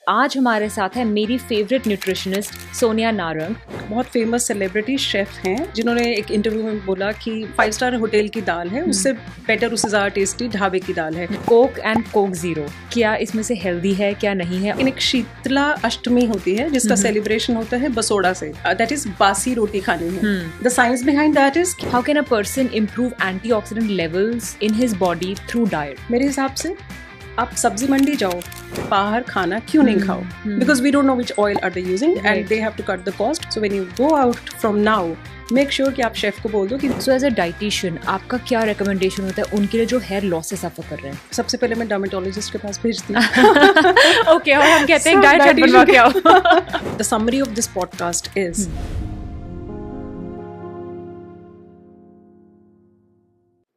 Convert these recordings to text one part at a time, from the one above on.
आज हमारे साथ है मेरी फेवरेट न्यूट्रिशनिस्ट सोनिया नारंग। बहुत फेमस सेलिब्रिटी शेफ हैं जिन्होंने एक इंटरव्यू में बोला कि 5 स्टार होटल की दाल है उससे बेटर, उससे ज़्यादा टेस्टी ढाबे की दाल है। कोक एंड कोक जीरो, क्या इसमें से हेल्दी है क्या नहीं है? एक शीतला अष्टमी होती है जिसका सेलिब्रेशन होता है बसोड़ा से, दैट इज बासी रोटी खाने में। The science behind that is how can a person improve antioxidant levels in his body through diet? मेरे हिसाब से आप सब्जी मंडी जाओ, बाहर खाना क्यों नहीं खाओ? Because we don't know which oil are they using and they have to cut the cost. So when you go out from now, make sure कि आप शेफ को बोल दो कि सो एज अ डाइटिशियन आपका क्या रिकमेंडेशन होता है उनके लिए जो हेयर लॉस से सफर कर रहे हैं? सबसे पहले मैं डर्मेटोलॉजिस्ट के पास भेजती हूँ। ओके, और हम कहते हैं डाइट चार्ट बनवा के आओ। The summary of this podcast is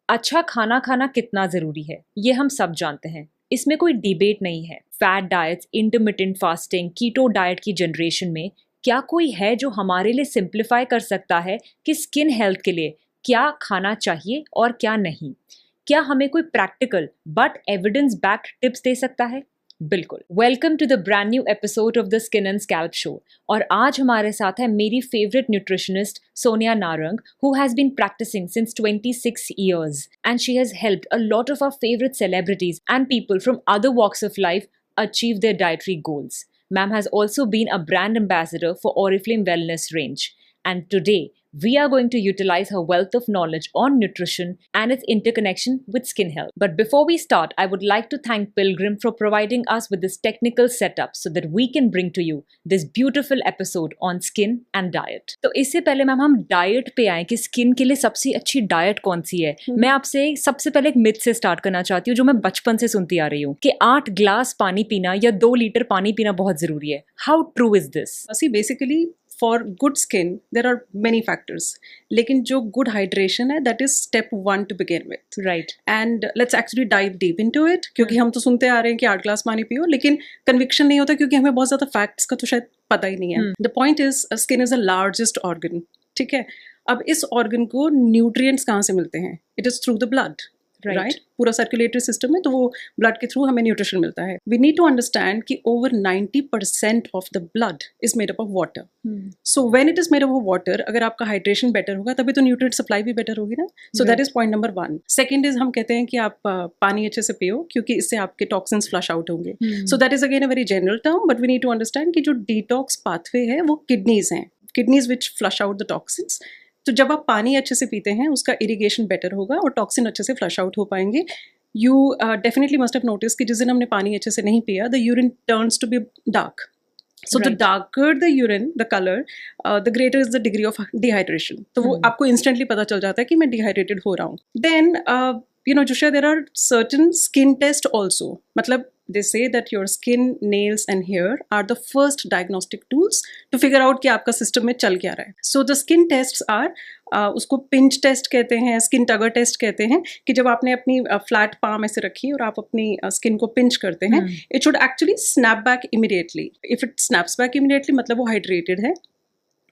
अच्छा खाना खाना कितना जरूरी है ये हम सब जानते हैं, इसमें कोई डिबेट नहीं है। Fat diets, intermittent fasting, keto diet की जनरेशन में क्या कोई है जो हमारे लिए सिंप्लीफाई कर सकता है कि स्किन हेल्थ के लिए क्या खाना चाहिए और क्या नहीं? क्या हमें कोई practical but evidence backed tips दे सकता है? बिल्कुल। Welcome to the brand new episode of the skin and scalp show. और आज हमारे साथ है मेरी favourite nutritionist Sonia Narang, who has been practicing since 26 years, and she has helped a lot of our favorite celebrities and people from other walks of life achieve their dietary goals. Ma'am has also been a brand ambassador for Oriflame Wellness range, and today we are going to utilize her wealth of knowledge on nutrition and its interconnection with skin health. But before we start, I would like to thank Pilgrim for providing us with this technical setup so that we can bring to you this beautiful episode on skin and diet. तो इससे पहले ma'am हम diet पे आए कि skin के लिए सबसे अच्छी डाइट कौन सी है। मैं आपसे सबसे पहले एक मिथ से स्टार्ट करना चाहती हूँ जो मैं बचपन से सुनती आ रही हूँ कि 8 ग्लास पानी पीना या 2 लीटर पानी पीना बहुत जरूरी है। How true is this? Basically for good skin there are many factors, लेकिन जो गुड हाइड्रेशन है that is step 1 to begin with, right? And let's actually dive deep into it, क्योंकि हम तो सुनते आ रहे हैं कि 8 ग्लास पानी पियो, लेकिन कन्विक्शन नहीं होता क्योंकि हमें बहुत ज्यादा फैक्ट्स का तो शायद पता ही नहीं है। The point is skin is the largest organ, ठीक है? अब इस ऑर्गन को न्यूट्रिएंट्स कहाँ से मिलते हैं? It is through the blood, right? पूरा सर्कुलेटरी सिस्टम है तो वो ब्लड के थ्रू हमें न्यूट्रिशन मिलता है। वी नीड टू अंडरस्टैंड कि over 90% of the blood is made up of water. So when it is made up of water, अगर आपका हाइड्रेशन बेटर होगा तभी तो न्यूट्रिएंट सप्लाई भी बेटर होगी ना। सो that is point number 1। Second is हम कहते हैं कि आप पानी अच्छे से पियो क्योंकि इससे आपके टॉक्सिन्स फ्लश आउट होंगे। So that is again a very general term, but we need to understand कि जो डिटॉक्स पाथवे है वो किडनीज हैं, kidneys which flush out the toxins. तो जब आप पानी अच्छे से पीते हैं उसका इरिगेशन बेटर होगा और टॉक्सिन अच्छे से फ्लश आउट हो पाएंगे। You definitely must have notice कि जिस दिन हमने पानी अच्छे से नहीं पिया, the urine turns to be dark. So the darker the urine, the colour, the greater is the degree of dehydration. तो वो आपको इंस्टेंटली पता चल जाता है कि मैं डिहाइड्रेटेड हो रहा हूँ। Then you know, Joshua, there are certain skin tests also. मतलब they say that your skin, nails and hair are the first diagnostic tools to figure out कि आपका सिस्टम में चल क्या रहा है. So the skin tests are उसको pinch test कहते हैं, स्किन टगर टेस्ट कहते हैं, कि जब आपने अपनी फ्लैट पाम ऐसे रखी और आप अपनी स्किन को पिंच करते हैं, it should actually snap back immediately. If it snaps back immediately मतलब वो हाइड्रेटेड है.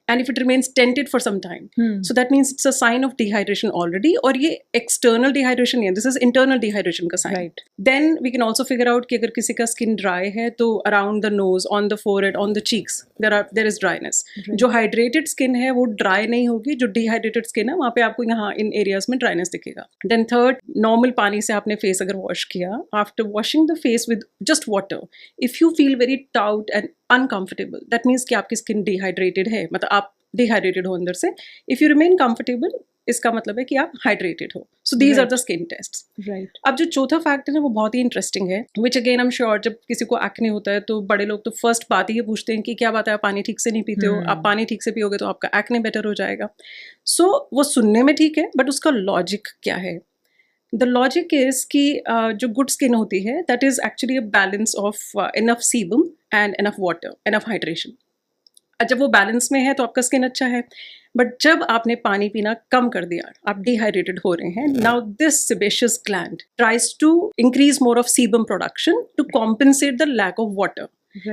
And if it remains tented for some time, so that means it's a sign of dehydration already. और ये external dehydration नहीं है, this is internal dehydration का sign. Right. Then we can also figure out कि अगर किसी का skin dry है तो around the nose, on the forehead, on the cheeks, there is dryness. Right. जो hydrated skin है वो dry नहीं होगी, जो dehydrated skin है वहाँ पे आपको यहाँ इन areas में dryness दिखेगा. Then third, normal पानी से आपने face अगर wash किया, after washing the face with just water, if you feel very taut and uncomfortable, that means कि आपकी skin dehydrated है, मतलब आप dehydrated हो अंदर से. If you remain comfortable, इसका मतलब है कि आप hydrated हो. So these are the skin tests. Right. अब जो चौथा फैक्टर है वो बहुत ही इंटरेस्टिंग है, which again I'm sure जब किसी को acne होता है तो बड़े लोग तो फर्स्ट बात ही पूछते हैं कि क्या बात है आप पानी ठीक से नहीं पीते हो, आप पानी ठीक से पियोगे तो आपका acne बेटर हो जाएगा. So वो सुनने में ठीक है, बट उसका लॉजिक क्या है? The logic is कि जो good skin होती है that is actually a balance of enough sebum and enough water, enough hydration. जब वो बैलेंस में है तो आपका स्किन अच्छा है, बट जब आपने पानी पीना कम कर दिया, आप डिहाइड्रेटेड हो रहे हैं, now this sebaceous gland tries to increase more of sebum production to compensate the lack of water.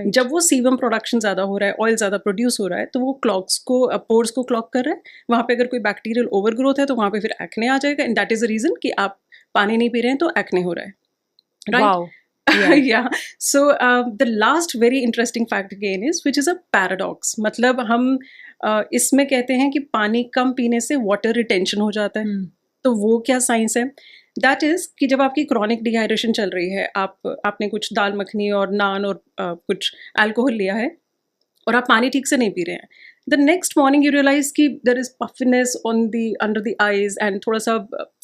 जब वो सीबम प्रोडक्शन ज़्यादा हो रहा है, ऑयल ज़्यादा प्रोड्यूस हो रहा है, तो वो क्लॉग्स को, पोर्स को क्लॉग कर रहा है. वहाँ पे अगर कोई बैक्टीरियल ओवर ग्रोथ है तो वहाँ पे फिर एक्ने आ जाएगा, and that is the reason कि आप पानी नहीं पी रहे हैं तो एक्ने हो रहा है. Right? Yeah. So the last very interesting fact again is which is a paradox. मतलब हम इसमें कहते हैं कि पानी कम पीने से वाटर रिटेंशन हो जाता है. तो वो क्या साइंस है? दैट इज कि जब आपकी क्रॉनिक डिहाइड्रेशन चल रही है, आपने कुछ दाल मखनी और नान और कुछ अल्कोहल लिया है और आप पानी ठीक से नहीं पी रहे हैं, the next morning you realise कि there is puffiness on the under the eyes and थोड़ा सा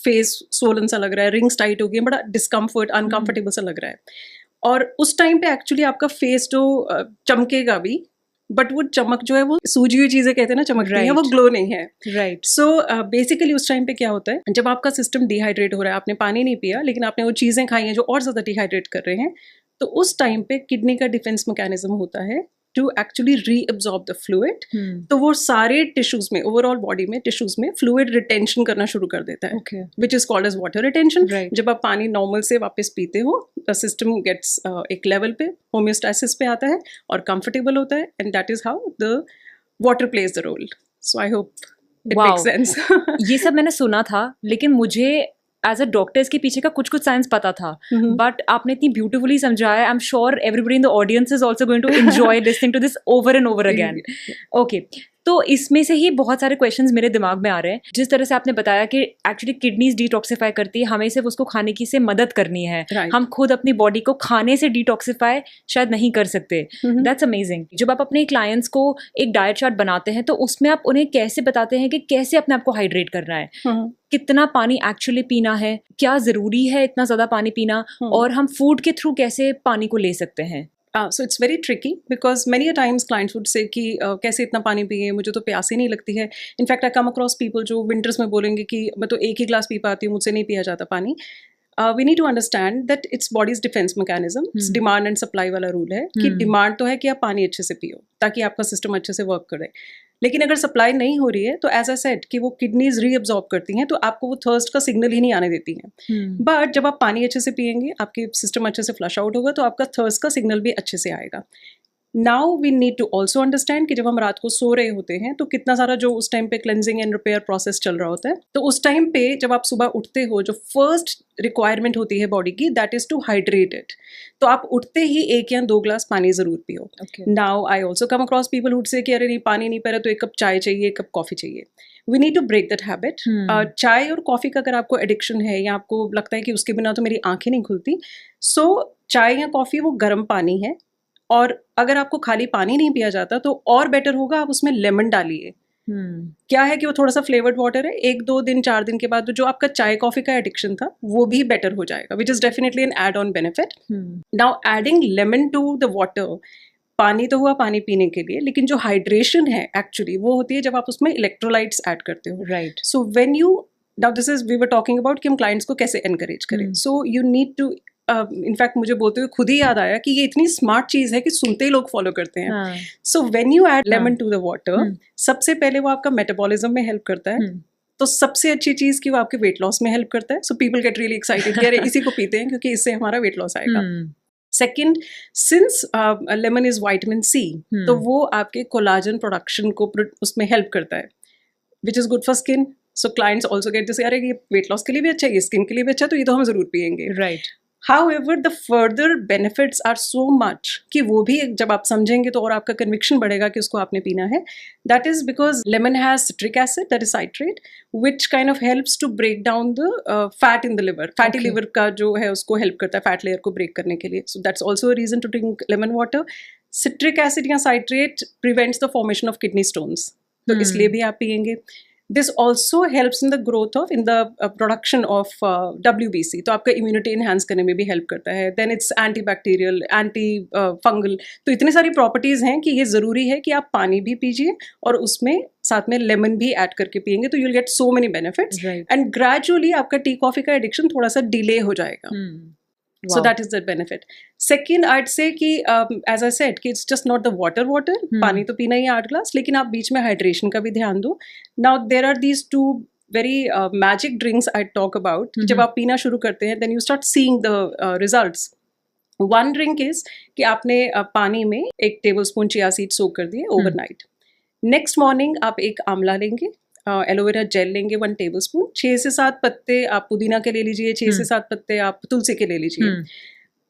फेस स्वोलन सा लग रहा है, रिंग्स टाइट हो गई, बड़ा डिस्कम्फर्ट अनकंफर्टेबल सा लग रहा है. और उस टाइम पे एक्चुअली आपका फेस जो चमकेगा भी, बट वो चमक जो है वो सूजी हुई चीजें कहते हैं ना चमकती है, वो ग्लो नहीं है. राइट. सो बेसिकली उस टाइम पे क्या होता है, जब आपका सिस्टम डिहाइड्रेट हो रहा है, आपने पानी नहीं पिया लेकिन आपने वो चीजें खाई हैं जो और ज्यादा डिहाइड्रेट कर रहे हैं, तो उस टाइम पे किडनी का डिफेंस मैकेनिज्म होता है to actually reabsorb the fluid. तो वो सारे टिश्यूज में, ओवरऑल बॉडी में टिश्यूज में फ्लूइड रिटेंशन करना शुरू कर देता है, which is called as water retention. जब आप पानी नॉर्मल से वापस पीते हो, द सिस्टम गेट्स एक लेवल पे होम्योस्टैसिस पे आता है और कंफर्टेबल होता है, and that is how the water plays the role. So I hope it makes sense. ये सब मैंने सुना था, लेकिन मुझे एज अ डॉक्टर इसके पीछे का कुछ साइंस पता था, बट आपने इतनी ब्यूटीफुली समझाया. I am sure everybody in the audience is also going to enjoy listening to this over and over again. Okay, तो इसमें से ही बहुत सारे क्वेश्चंस मेरे दिमाग में आ रहे हैं. जिस तरह से आपने बताया कि एक्चुअली किडनीज डिटॉक्सिफाई करती है, हमें सिर्फ उसको खाने की से मदद करनी है. हम खुद अपनी बॉडी को खाने से डिटॉक्सिफाई शायद नहीं कर सकते. That's amazing. जब आप अपने क्लाइंट्स को एक डाइट चार्ट बनाते हैं, तो उसमें आप उन्हें कैसे बताते हैं कि कैसे अपने आप को हाइड्रेट करना है, कितना पानी एक्चुअली पीना है, क्या जरूरी है इतना ज्यादा पानी पीना, और हम फूड के थ्रू कैसे पानी को ले सकते हैं? So it's very tricky because many a times clients would say कि कैसे इतना पानी पिए, मुझे तो प्यास ही नहीं लगती है. In fact, I come across people जो विंटर्स में बोलेंगे कि मैं तो एक ही ग्लास पी पाती हूँ, मुझसे नहीं पिया जाता पानी. We need to understand that it's body's defense mechanism. It's demand and supply वाला रूल है कि डिमांड तो है कि आप पानी अच्छे से पियो ताकि आपका सिस्टम अच्छे से वर्क करे, लेकिन अगर सप्लाई नहीं हो रही है तो एज आई सेड कि वो किडनीज रीअब्सॉर्ब करती हैं, तो आपको वो थर्स्ट का सिग्नल ही नहीं आने देती हैं. बट जब आप पानी अच्छे से पिएंगे, आपके सिस्टम अच्छे से फ्लश आउट होगा, तो आपका थर्स्ट का सिग्नल भी अच्छे से आएगा. Now we need to also understand कि जब हम रात को सो रहे होते हैं तो कितना सारा जो उस टाइम पे क्लेंजिंग एंड रिपेयर प्रोसेस चल रहा होता है. तो उस टाइम पे जब आप सुबह उठते हो, जो फर्स्ट रिक्वायरमेंट होती है बॉडी की, that is to hydrate it. तो आप उठते ही 1 या 2 ग्लास पानी जरूर पियो. Now I also come across people hood से कि अरे नहीं पानी नहीं पी रहा तो 1 कप चाय चाहिए, 1 कप कॉफी चाहिए. We need to break that habit. चाय और कॉफी का अगर आपको एडिक्शन है या आपको लगता है कि उसके बिना तो मेरी आंखें नहीं खुलती, सो चाय या कॉफी वो गर्म पानी है, और अगर आपको खाली पानी नहीं पिया जाता तो और बेटर होगा आप उसमें लेमन डालिए. क्या है कि वो थोड़ा सा फ्लेवर्ड वाटर है, 1-2 दिन 4 दिन के बाद जो आपका चाय कॉफी का एडिक्शन था वो भी बेटर हो जाएगा, which is definitely an add on benefit. Now adding lemon to the water, पानी तो हुआ पानी पीने के लिए, लेकिन जो हाइड्रेशन है एक्चुअली वो होती है जब आप उसमें इलेक्ट्रोलाइट्स ऐड करते हो. Right. So when you, now this is we were talking about कि हम क्लाइंट्स को कैसे एनकरेज करें. So you need to, in fact मुझे बोलते हुए खुद ही याद आया कि ये इतनी स्मार्ट चीज है कि सुनते ही लोग फॉलो करते हैं. So when you add lemon to the water, सबसे पहले वो आपका मेटाबॉलिज्म में हेल्प करता है. तो सबसे अच्छी चीज कि वो आपके वेट लॉस में हेल्प करता है. So people get really excited कि अरे इसी को पीते हैं क्योंकि इससे हमारा वेट लॉस आएगा. Second, since lemon is vitamin C, तो वो आपके कोलाजन प्रोडक्शन को उसमें हेल्प करता है, which is good for skin. So clients also get जैसे अरे ये वेट लॉस के लिए भी अच्छा है, ये स्किन के लिए भी अच्छा है, तो ये तो हम जरूर पियेंगे. Right. However, the further benefits are so much कि वो भी जब आप समझेंगे तो और आपका कन्विक्शन बढ़ेगा कि उसको आपने पीना है. That is because lemon has citric acid, that is citrate, which kind of helps to break down the fat in the liver. Fatty liver का जो है उसको help करता है fat layer को break करने के लिए. So that's also a reason to drink lemon water. Citric acid या citrate prevents the formation of kidney stones. तो इसलिए भी आप पियेंगे. This also helps in the growth of, in the production of WBC. तो आपका immunity enhance करने में भी help करता है. Then it's antibacterial, anti-fungal. तो इतने सारी properties हैं कि ये ज़रूरी है कि आप पानी भी पीजिए और उसमें साथ में लेमन भी ऐड करके पियेंगे, तो you'll get so many benefits. And gradually आपका टी कॉफ़ी का addiction थोड़ा सा delay हो जाएगा. Wow. So that is the benefit. Second, I'd say कि as I said कि it's just not the water. पानी तो पीना ही 8 ग्लास, लेकिन आप बीच में हाइड्रेशन का भी ध्यान दो. Now there are these 2 very magic drinks I talk about. जब आप पीना शुरू करते हैं, then you start seeing the results. One drink is कि आपने पानी में 1 tablespoon चिया सीड सोक कर दिए overnight. Next morning आप एक आंवला लेंगे, एलोवेरा जेल लेंगे 1 टेबलस्पून, 6 से 7 पत्ते आप पुदीना के ले लीजिए, 6 से 7 पत्ते आप तुलसी के ले लीजिए.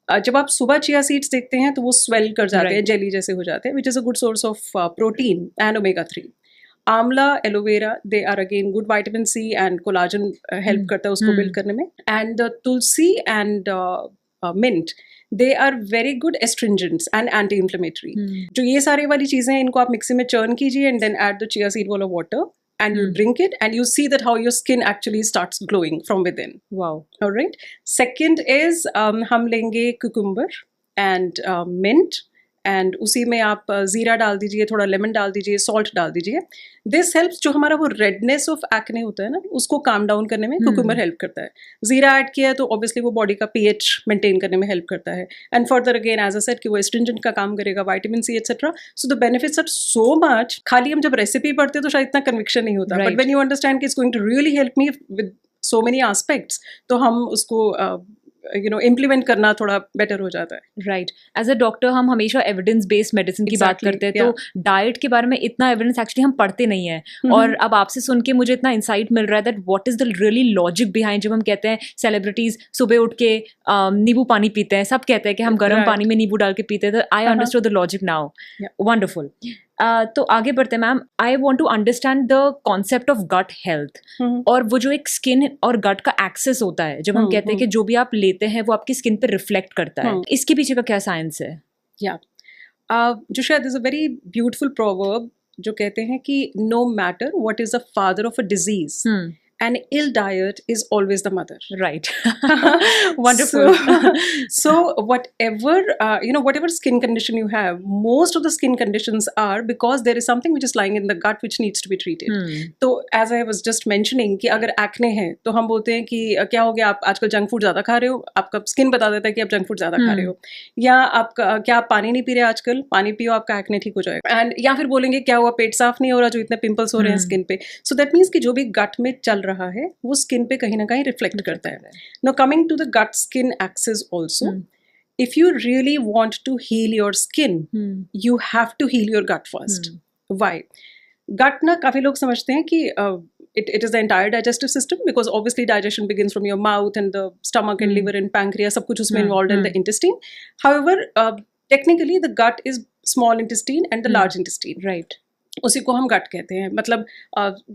जब आप सुबह चिया सीड्स देखते हैं तो वो स्वेल कर जाते हैं, जेली जैसे हो जाते हैं, which is a good source of protein and omega 3. Amla, aloe vera, they are again good vitamin C and collagen help करता है उसको बिल्ड करने में. And tulsi and mint, they are very good astringents and anti inflammatory. जो ये सारी वाली चीज़ें हैं, इनको आप मिक्सी में चर्न कीजिए and then add the chia seed वाला water and you drink it and you see that how your skin actually starts glowing from within. Wow. All right. Second is हम लेंगे cucumber and mint and उसी में आप ज़ीरा डाल दीजिए, थोड़ा लेमन डाल दीजिए, सॉल्ट डाल दीजिए. दिस हेल्प्स, जो हमारा वो रेडनेस ऑफ एक्ने होता है ना, उसको काम डाउन करने में कुकुम्बर हेल्प करता है. ज़ीरा ऐड किया है तो ऑब्वियसली वो बॉडी का pH मेंटेन करने में हेल्प करता है. And further again as I said कि वो एस्ट्रिंजेंट का काम करेगा, vitamin C etcetera. So the benefits are so much. खाली हम जब रेसिपी पढ़ते हैं तो शायद इतना कन्विक्शन नहीं होता, बट व्हेन यू अंडरस्टैंड कि it's going to really help me with so many aspects, तो हम उसको इम्प्लीमेंट करना थोड़ा बेटर हो जाता है. राइट. एज अ डॉक्टर हम हमेशा एविडेंस बेस्ड मेडिसिन की बात करते हैं, तो डाइट के बारे में इतना एविडेंस एक्चुअली हम पढ़ते नहीं है. और अब आपसे सुन के मुझे इतना इंसाइट मिल रहा है that what is the really logic behind. जब हम कहते हैं सेलिब्रिटीज सुबह उठ के नींबू पानी पीते हैं, सब कहते हैं कि हम गर्म पानी में नींबू डाल के पीते हैं, तो I understood the logic now. Wonderful. तो आगे बढ़ते हैं ma'am. I want to understand the concept of gut health. और वो जो एक स्किन और गट का एक्सेस होता है, जब हम कहते हैं कि जो भी आप लेते हैं वो आपकी स्किन पे रिफ्लेक्ट करता है, इसके पीछे का क्या साइंस है? जो शायद is a very beautiful proverb जो कहते हैं कि no matter what is the father of a disease, an ill diet is always the mother. Right. Wonderful. So whatever whatever skin condition you have, most of the skin conditions are because there is something which is lying in the gut which needs to be treated. So as I was just mentioning कि अगर acne है तो हम बोलते हैं कि क्या हो गया, आप आजकल जंक फूड ज़्यादा खा रहे हो, आपका स्किन बता देता है कि आप जंक फूड ज़्यादा खा रहे हो. या क्या आप पानी नहीं पी रहे आजकल, पानी पियो, आपका acne ठीक हो जाएगा. एंड या फिर बोलेंगे क्या हुआ, पेट साफ नहीं हो रहा जो इतने पिंपल्स हो रहे हैं स्किन पे. सो दैट मीन्स कि जो भी गट में चल रहा है वो स्किन पे कहीं ना कहीं रिफ्लेक्ट करता है. Now coming to the gut skin axis also, if you really want to heal your skin, you have to heal your gut first. Why? Gut ना काफी लोग समझते हैं कि it is the entire digestive system, because obviously digestion begins from your mouth and the stomach and liver and pancreas, सब कुछ उसमें involved in the intestine. However, technically the gut is small intestine and the large intestine. Right. उसी को हम गट कहते हैं. मतलब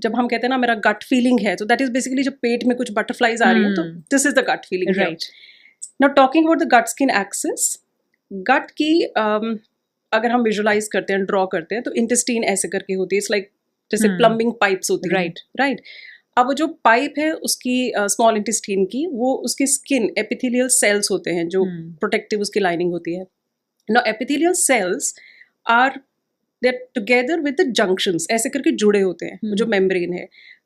जब हम कहते हैं ना मेरा गट फीलिंग है, तो दैट इज बेसिकली जब पेट में कुछ बटरफ्लाइज आ रही हैं, तो this is the gut feeling. Right. Now talking about the gut skin axis, gut की अगर हम विजुअलाइज करते हैं, ड्रॉ करते हैं, तो इंटेस्टीन ऐसे करके होती है. इट्स लाइक जैसे प्लम्बिंग पाइप्स होती है. राइट. अब जो पाइप है उसकी स्मॉल इंटेस्टीन की, वो उसकी स्किन एपिथेलियल सेल्स होते हैं जो प्रोटेक्टिव उसकी लाइनिंग होती है. Now epithelial cells are they're together with the junctions, ऐसे करके जुड़े होते हैं. जो मेम्ब्रेन है,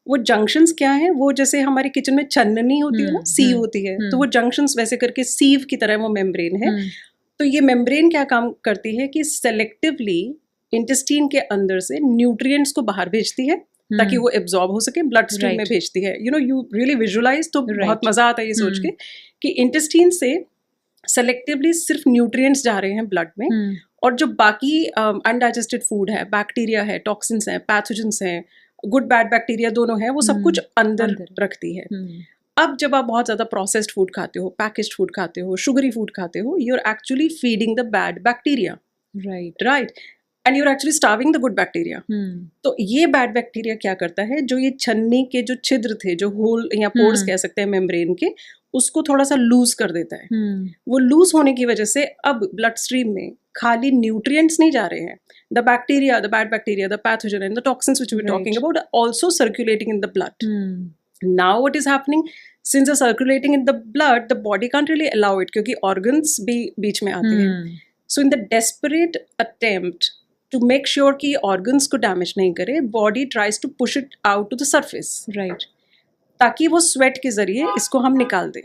वो जंक्शंस क्या है, वो जैसे हमारे किचन में छन्नी होती है ना, सीव होती है, तो वो जंक्शंस वैसे करके सीव की तरह वो मेम्ब्रेन है. तो ये मेम्ब्रेन क्या काम करती है कि सेलेक्टिवली इंटेस्टीन के अंदर से न्यूट्रिएंट्स को बाहर भेजती है ताकि वो एब्जॉर्ब हो सके, ब्लड स्ट्रीम में भेजती है. यू रियली विजुअलाइज, तो बहुत मजा आता है ये सोच के कि इंटेस्टीन से सेलेक्टिवली सिर्फ न्यूट्रिएंट्स जा रहे हैं ब्लड में, और जो बाकी अनडाइजेस्टेड फूड है, बैक्टीरिया है, टॉक्सिन्स हैं, पैथोजेंस हैं, गुड बैड बैक्टीरिया दोनों हैं, वो सब कुछ अंदर रखती है. अब जब आप बहुत ज़्यादा प्रोसेस्ड फूड खाते हो, पैकेज्ड फूड खाते हो, शुगरी फूड खाते हो, you are actually feeding the bad bacteria. Right. And you are actually starving the good bacteria. तो ये बैड बैक्टीरिया क्या करता है, जो ये छन्नी के जो छिद्र थे, जो होल या पोर्स कह सकते हैं मेम्ब्रेन के, उसको थोड़ा सा लूज कर देता है. वो लूज होने की वजह से अब ब्लड स्ट्रीम में खाली न्यूट्रिएंट्स नहीं जा रहे हैं, the bacteria, the bad bacteria, the pathogen and the toxins which we are talking about also circulating in the blood. Now what is happening, since they circulating in the blood, the body can't really allow it, क्योंकि organs भी बीच में आते हैं. So in the desperate attempt to make sure कि organs को damage नहीं करे, body tries to push it out to the surface. Right. ताकि वो स्वेट के जरिए इसको हम निकाल दें.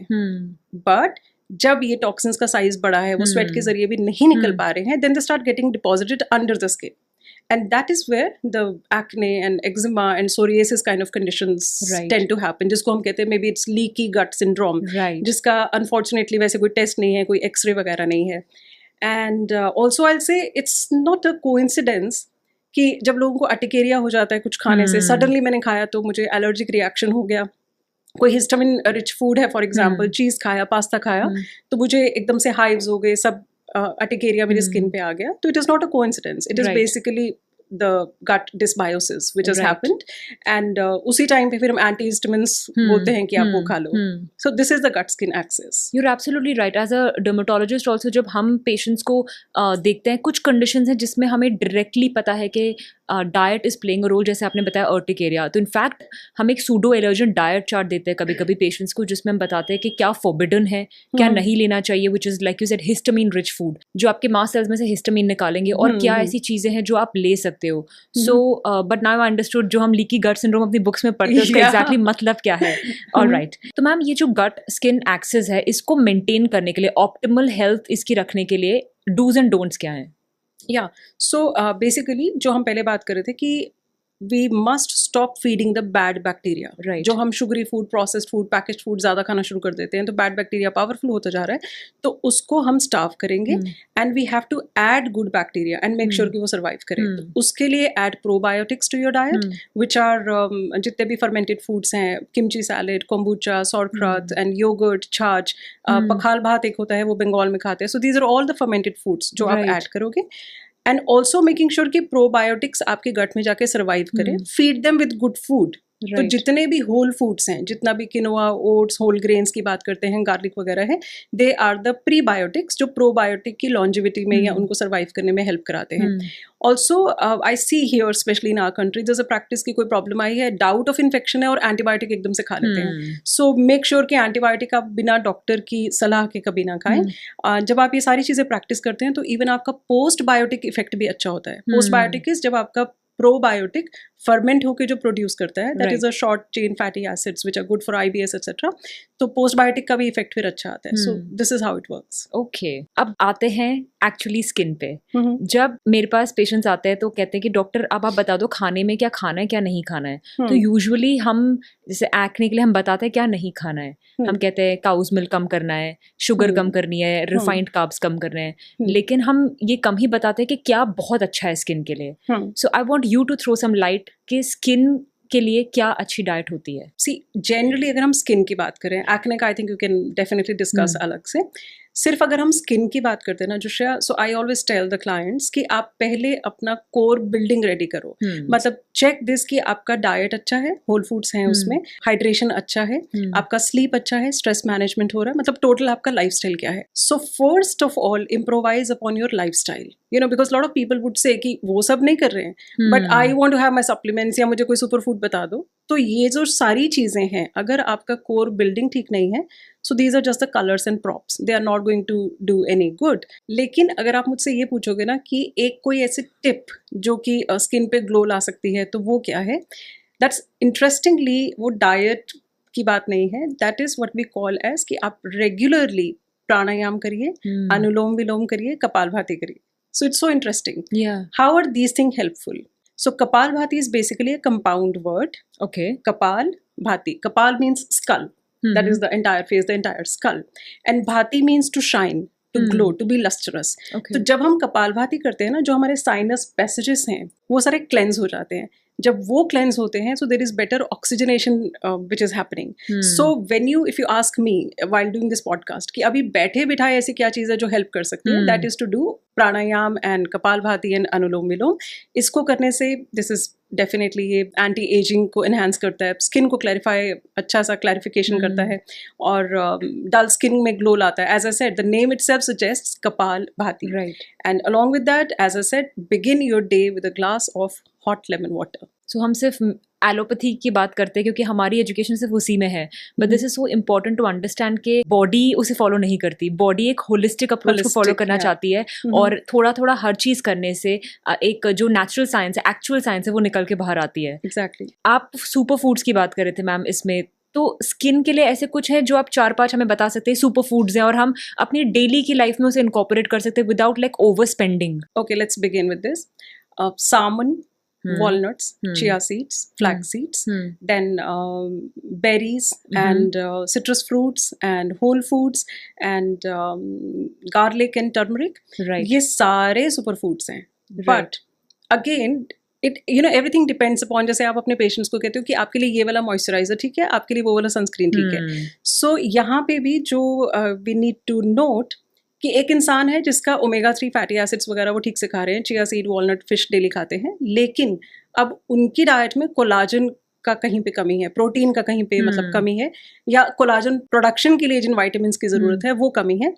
बट जब ये टॉक्सिन्स का साइज बड़ा है, वो स्वेट के जरिए भी नहीं निकल पा रहे हैं, then they start getting deposited under the skin, and that is where the acne and eczema and psoriasis kind of conditions tend to happen, जिसको हम कहते हैं maybe it's leaky gut syndrome, जिसका अनफॉर्चुनेटली वैसे कोई test नहीं है, कोई एक्सरे वगैरह नहीं है. And also I will say it's not a coincidence कि जब लोगों को अर्टिकेरिया हो जाता है कुछ खाने से, सडनली मैंने खाया तो मुझे एलर्जिक रिएक्शन हो गया, कोई हिस्टामिन रिच फूड है, फॉर एग्जांपल चीज़ खाया, पास्ता खाया, तो मुझे एकदम से हाइव्स हो गए, सब अर्टिकेरिया मेरी स्किन पे आ गया, तो it is not a coincidence, it is basically the gut dysbiosis which has happened, and उसी टाइम पे फिर हम antihistamines बोलते हैं कि आप वो खा लो. So this is the gut skin axis. You're absolutely right. As a dermatologist also, जब हम patients को देखते हैं, कुछ conditions हैं जिसमें हमें directly पता है कि diet is playing a role, जैसे आपने बताया अर्टिकेरिया, तो इनफैक्ट हम एक सूडो एलर्जन डाइट चार्ट देते हैं कभी कभी पेशेंट्स को, जिसमें हम बताते हैं कि क्या फॉरबिडन है, क्या नहीं लेना चाहिए, which is like you said histamine rich food, जो आपके मास्ट सेल्स में से हिस्टामिन निकालेंगे, और क्या ऐसी चीजें हैं जो आप ले सकते हो. So but now I understood, जो हम लीकी गट सिंड्रोम अपनी बुक्स में पढ़ते हैं उसका एग्जैक्टली मतलब क्या है. ऑलराइट, तो मैम ये जो गट स्किन एक्सिस है, इसको मेंटेन करने के लिए, ऑप्टिमल हेल्थ इसकी रखने के लिए डूज एंड डोंट्स क्या हैं? या सो बेसिकली जो हम पहले बात कर रहे थे कि we must stop feeding the bad bacteria. जो हम sugary food, processed food, packaged food ज़्यादा खाना शुरू कर देते हैं, तो बैड बैक्टीरिया पावरफुल होता जा रहा है, तो उसको हम स्टार्व करेंगे, and we have to add good bacteria and make sure कि वो सर्वाइव करें. तो उसके लिए add probiotics to your diet, which are जितने भी फर्मेंटेड फूड्स हैं, kimchi salad, kombucha, sauerkraut and yoghurt, chaach, pakhal भात एक होता है, वो बंगाल में खाते हैं. So these are all the fermented foods जो आप ऐड करोगे, एंड ऑल्सो मेकिंग श्योर कि प्रोबायोटिक्स आपके गट में जाके सर्वाइव करें. Feed them with good food. तो जितने भी होल फूड्स हैं, जितना भी किनोआ, ओट्स, होल ग्रेन्स की बात करते हैं, गार्लिक वगैरह है, दे आर द प्रीबायोटिक्स जो प्रोबायोटिक की लॉन्जिविटी में या उनको सर्वाइव करने में हेल्प कराते हैं. Also I see here specially in our country जैसे प्रैक्टिस की कोई प्रॉब्लम आई है, डाउट ऑफ इन्फेक्शन है और एंटीबायोटिक एकदम से खा लेते हैं. सो मेक श्योर कि एंटीबायोटिक आप बिना डॉक्टर की सलाह के कभी ना खाएं. जब आप ये सारी चीज़ें प्रैक्टिस करते हैं तो इवन आपका पोस्ट बायोटिक इफेक्ट भी अच्छा होता है. पोस्ट बायोटिक इज जब आपका प्रोबायोटिक फर्मेंट होकर जो प्रोड्यूस करता है, that is a short chain fatty acids which are good for IBS etcetera. तो पोस्टबायोटिक का भी इफेक्ट फिर अच्छा आता है. So this is how it works. Okay, अब आते हैं एक्चुअली स्किन पे. जब मेरे पास पेशेंट्स आते हैं तो कहते हैं कि डॉक्टर अब आप बता दो खाने में क्या खाना है, क्या नहीं खाना है. तो यूजुअली हम जैसे एक्ने के लिए हम बताते हैं क्या नहीं खाना है. हम कहते हैं काउज मिल्क कम करना है, शुगर कम करनी है, रिफाइंड कार्ब्स कम करने हैं, लेकिन हम ये कम ही बताते हैं कि क्या बहुत अच्छा है स्किन के लिए. So I want you to throw some light कि स्किन के लिए क्या अच्छी डाइट होती है. सी जनरली अगर हम स्किन की बात करें, एक्ने का I think you can definitely discuss अलग से. सिर्फ अगर हम स्किन की बात करते हैं ना जोशिया, so I always tell the clients कि आप पहले अपना कोर बिल्डिंग रेडी करो. मतलब चेक दिस कि आपका डाइट अच्छा है, होल फूड्स हैं उसमें, हाइड्रेशन अच्छा है, आपका स्लीप अच्छा है, स्ट्रेस मैनेजमेंट हो रहा है, मतलब टोटल आपका लाइफस्टाइल क्या है. So first of all improvise upon your lifestyle. You know, because lot of people would say कि वो सब नहीं कर रहे हैं, but I want to have my supplements या मुझे कोई सुपर फूड बता दो. तो ये जो सारी चीज़ें हैं, अगर आपका कोर बिल्डिंग ठीक नहीं है, so these are just the colours and props, they are not going to do any good. लेकिन अगर आप मुझसे ये पूछोगे ना कि एक कोई ऐसी टिप जो कि स्किन पे ग्लो ला सकती है, तो वो क्या है, दैट्स इंटरेस्टिंगली वो डाइट की बात नहीं है. That is what we call as कि आप रेगुलरली प्राणायाम करिए, अनुलोम विलोम करिए, कपालभाति करिए. So it's so interesting. Yeah. How are these things helpful? So Kapalbhati is basically a compound word. Okay. Kapal, Bhati. Kapal means skull. That is the entire face, the entire skull. And Bhati means to shine, to glow, to be lustrous. Okay. तो जब हम कपालभाति करते हैं ना, जो हमारे sinus passages हैं वो सारे क्लेंस हो जाते हैं. जब वो क्लेंस होते हैं, so there is better oxygenation which is happening. So when you, if you ask me while doing this podcast कि अभी बैठे बिठाए ऐसी क्या चीज़ है जो हेल्प कर सकती है, that is to do pranayama and kapalbhati and anulom vilom. इसको करने से दिस इज डेफिनेटली ये एंटी एजिंग को इन्हांस करता है, स्किन को क्लैरिफाई, अच्छा सा क्लैरिफिकेशन करता है, और डल स्किन में ग्लो लाता है. As I said, the name itself suggests kapal bhati. Right. And along with that, as I said, begin your day with a glass of hot lemon water. So हम सिर्फ एलोपैथी की बात करते हैं क्योंकि हमारी एजुकेशन सिर्फ उसी में है, but this is so important to understand कि बॉडी उसे फॉलो नहीं करती. बॉडी एक होलिस्टिक अप्रोच को फॉलो करना चाहती है, और थोड़ा थोड़ा हर चीज़ करने से एक जो नेचुरल साइंस है, एक्चुअल साइंस है, वो निकल के बाहर आती है. एग्जैक्टली. आप सुपर फूड्स की बात कर रहे थे मैम इसमें, तो स्किन के लिए ऐसे कुछ है जो आप 4-5 हमें बता सकते हैं सुपर फूड्स हैं, और हम अपनी डेली की लाइफ में उसे इनकॉर्पोरेट कर सकते हैं without like over spending. Okay, let's begin with this. Salmon, walnuts, chia seeds, flax seeds, then berries and citrus fruits and whole foods and garlic and turmeric. Right. ये सारे super foods हैं. But again it everything depends upon, जैसे आप अपने patients को कहते हो कि आपके लिए ये वाला मॉइस्चराइजर ठीक है, आपके लिए वो वाला सनस्क्रीन ठीक है। सो यहाँ पे भी जो वी नीड टू नोट कि एक इंसान है जिसका ओमेगा 3 फैटी एसिड्स वगैरह वो ठीक से खा रहे हैं, chia seed, walnut, fish daily खाते हैं, लेकिन अब उनकी डाइट में कोलाजन का कहीं पे कमी है, प्रोटीन का कहीं पे मतलब कमी है, या कोलाजन प्रोडक्शन के लिए जिन वाइटामिन की जरूरत है वो कमी है।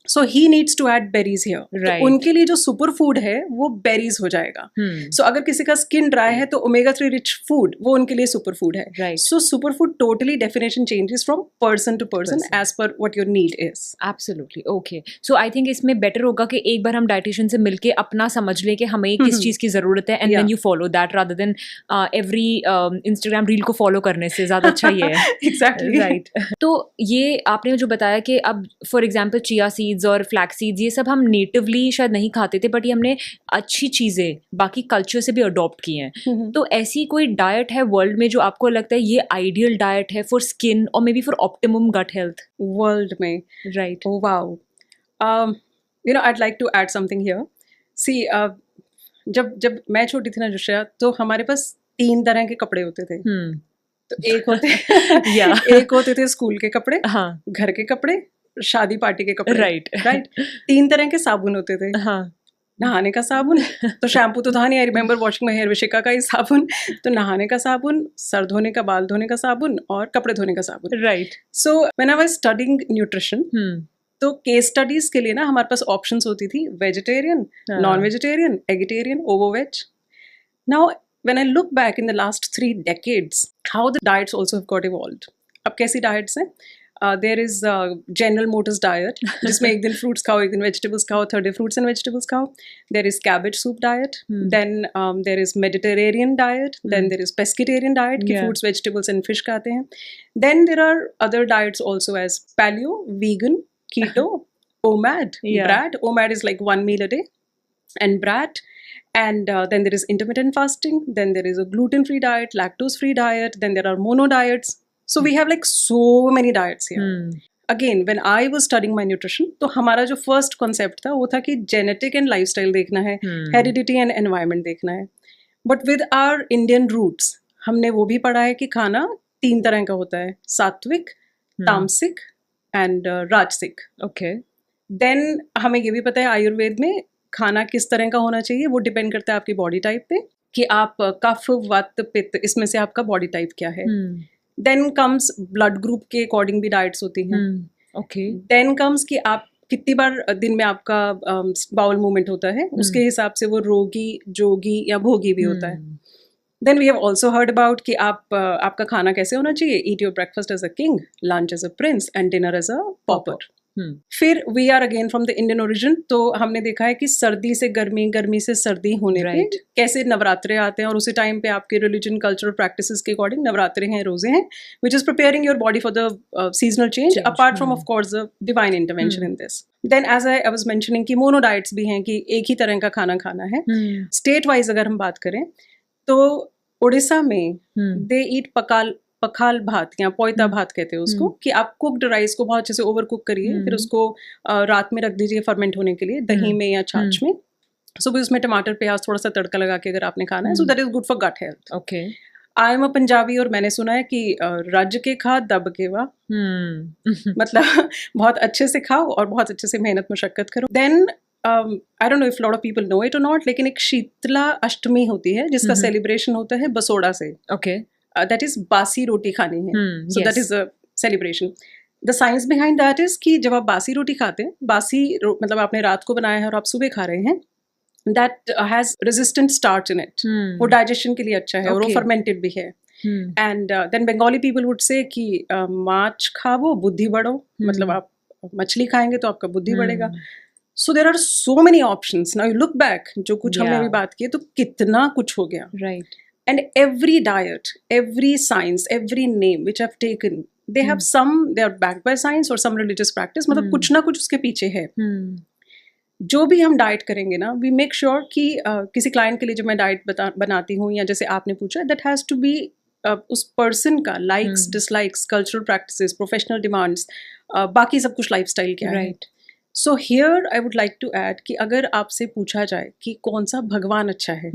So he needs to add berries here. तो उनके लिए जो सुपर फूड है वो बेरीज हो जाएगा। सो अगर किसी का स्किन ड्राई है तो ओमेगा 3 रिच फूड वो उनके लिए सुपर फूड है। So super food totally definition changes from person to person as per what your need is. Absolutely okay. So I think इसमें बेटर होगा कि एक बार हम डाइटिशियन से मिलके अपना समझ ले कि हमें किस चीज की जरूरत है, and then you follow that rather than every Instagram reel को फॉलो करने से ज्यादा अच्छा ये है। Exactly right. तो ये आपने जो बताया कि अब फॉर एग्जाम्पल चिया सीड्स और फ्लैक्स सीड्स ये सब हम नेटिवली शायद नहीं खाते थे, बट ये हमने अच्छी चीजें बाकी कल्चर से भी अडॉप्ट की हैं। तो ऐसी कोई डाइट है वर्ल्ड में जो आपको लगता है ये आइडियल डाइट है फॉर स्किन और maybe for optimum gut health world में? Right. Oh wow. I'd like to add something here. See, जब मैं छोटी थी ना जुशिया, तो हमारे पास 3 तरह के कपड़े होते थे। तो एक होते थे स्कूल के कपड़े, घर के कपड़े, शादी पार्टी के कपड़े। राइट। 3 तरह के साबुन होते थे। नहाने का साबुन, तो शैम्पू तो था नहीं, I remember washing my hair विशिका का ही साबुन। तो नहाने का साबुन, सर धोने का, बाल धोने का साबुन, और कपड़े धोने का साबुन। Right. So when I was studying nutrition, तो केस स्टडीज के लिए ना हमारे पास ऑप्शंस होती थी, vegetarian, non vegetarian, eggetarian, ovo veg. Now when I look back in the last 3 decades, how the diets also have got evolved. अब कैसी डाइट्स हैं? There is General Motors diet, जिसमें एक दिन फ्रूट्स खाओ, एक दिन वेजिटेबल्स खाओ, third day fruits and vegetables खाओ। There is cabbage soup diet, then there is Mediterranean diet, then there is pescatarian diet कि फ्रूट्स, वेजिटेबल्स एंड फिश खाते हैं। Then there are other diets also as paleo, vegan, keto, OMAD, BRAT. OMAD is like 1 meal a day, and BRAT. And then there is intermittent fasting, then there is a gluten-free diet, lactose-free diet, then there are mono diets. So we have like so many diets here. Again, when I was studying my nutrition, तो हमारा जो first concept था वो था कि genetic and lifestyle देखना है, heredity and environment देखना है. But with our Indian roots, हमने वो भी पढ़ा है कि खाना 3 तरह का होता है, सात्विक, तामसिक एंड राजसिक। ओके। देन हमें ये भी पता है आयुर्वेद में खाना किस तरह का होना चाहिए, वो डिपेंड करता है आपकी बॉडी टाइप पे, कि आप कफ, वात, पित्त, इसमें से आपका बॉडी टाइप क्या है। देन कम्स ब्लड ग्रुप के अकॉर्डिंग भी डाइट्स होती हैं। ओके। देन कम्स कि आप कितनी बार दिन में आपका बाउल मूवमेंट होता है, उसके हिसाब से वो रोगी, जोगी या भोगी भी होता है। Then we have also heard about कि आपका खाना कैसे होना चाहिए, eat your breakfast as a king, lunch as a prince and dinner as a pauper. फिर we are again from the Indian origin, तो हमने देखा है कि सर्दी से गर्मी, गर्मी से सर्दी होने पे कैसे नवरात्रे आते हैं, और उसी टाइम पे आपके रिलीजन, कल्चर, प्रैक्टिसेस के अकॉर्डिंग नवरात्रे हैं, रोजे हैं, which is preparing your body for the seasonal change, apart from of course the divine intervention in this. Then as I was mentioning कि mono diets भी हैं, कि एक ही तरह का खाना खाना है। State wise अगर हम बात करें तो उड़ीसा में दे ईट पखाल भात या पोयता भात कहते हैं उसको, कि आप कुक्ड राइस को बहुत अच्छे से ओवर कुक करिए, फिर उसको रात में रख दीजिए फर्मेंट होने के लिए दही में या छाछ में। सुबह उसमें टमाटर, प्याज, थोड़ा सा तड़का लगा के अगर आपने खाना है, so that is good for gut health. Okay. I am a Punjabi और मैंने सुना है कि रज के खा दब के वा, मतलब बहुत अच्छे से खाओ और बहुत अच्छे से मेहनत मशक्कत करो। Then I don't know if a lot of people know it or not, लेकिन एक शीतला अष्टमी होती है जिसका सेलिब्रेशन होता है बसोड़ा से। ओके। That is बासी रोटी खानी है, so that is a celebration. The science behind that is कि जब आप बासी रोटी खाते हैं, मतलब आपने रात को बनाया है और आप सुबह खा रहे हैं, that has resistant starch in it. वो डाइजेशन के लिए अच्छा है और वो फर्मेंटेड भी है। And then Bengali people would say कि माछ खाओ बुद्धि बढ़ो, मतलब आप मछली खाएंगे तो आपका बुद्धि बढ़ेगा। So there are so many options. Now you look back, जो कुछ हमने अभी बात की है, तो कितना कुछ हो गया। Right. And every diet, every science, every name which I've taken, they have they are backed by science or some religious practice. मतलब कुछ ना कुछ उसके पीछे है। जो भी हम डाइट करेंगे ना, we make sure कि किसी क्लाइंट के लिए जब मैं डाइट बनाती हूँ, या जैसे आपने पूछा, that has to be उस पर्सन का likes, dislikes, cultural practices, professional demands, बाकी सब कुछ लाइफस्टाइल क्या है। So here I would like to add कि अगर आपसे पूछा जाए कि कौन सा भगवान अच्छा है,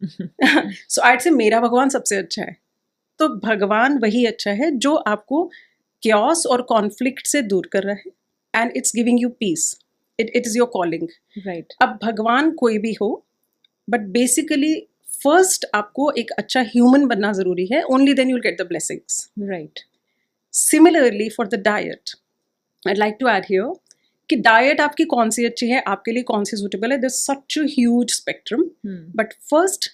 सो आज से मेरा भगवान सबसे अच्छा है। तो भगवान वही अच्छा है जो आपको क्योस और कॉन्फ्लिक्ट से दूर कर रहा है, and it's giving you peace, it is your calling. Right. अब भगवान कोई भी हो, बट बेसिकली फर्स्ट आपको एक अच्छा ह्यूमन बनना जरूरी है, only then you'll get the blessings. Right. Similarly for the diet, I'd like to add here कि डाइट आपकी कौन सी अच्छी है, आपके लिए कौन सी सूटेबल है, there's such a huge spectrum, but first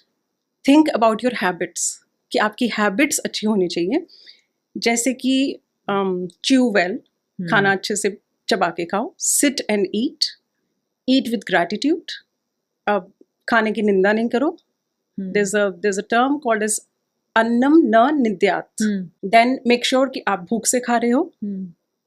think about your habits, कि आपकी हैबिट्स अच्छी होनी चाहिए, जैसे कि chew well, खाना अच्छे से चबा के खाओ, sit and eat with gratitude, खाने की निंदा नहीं करो, there's a term called as अन्नम न निद्यात, then make sure कि आप भूख से खा रहे हो,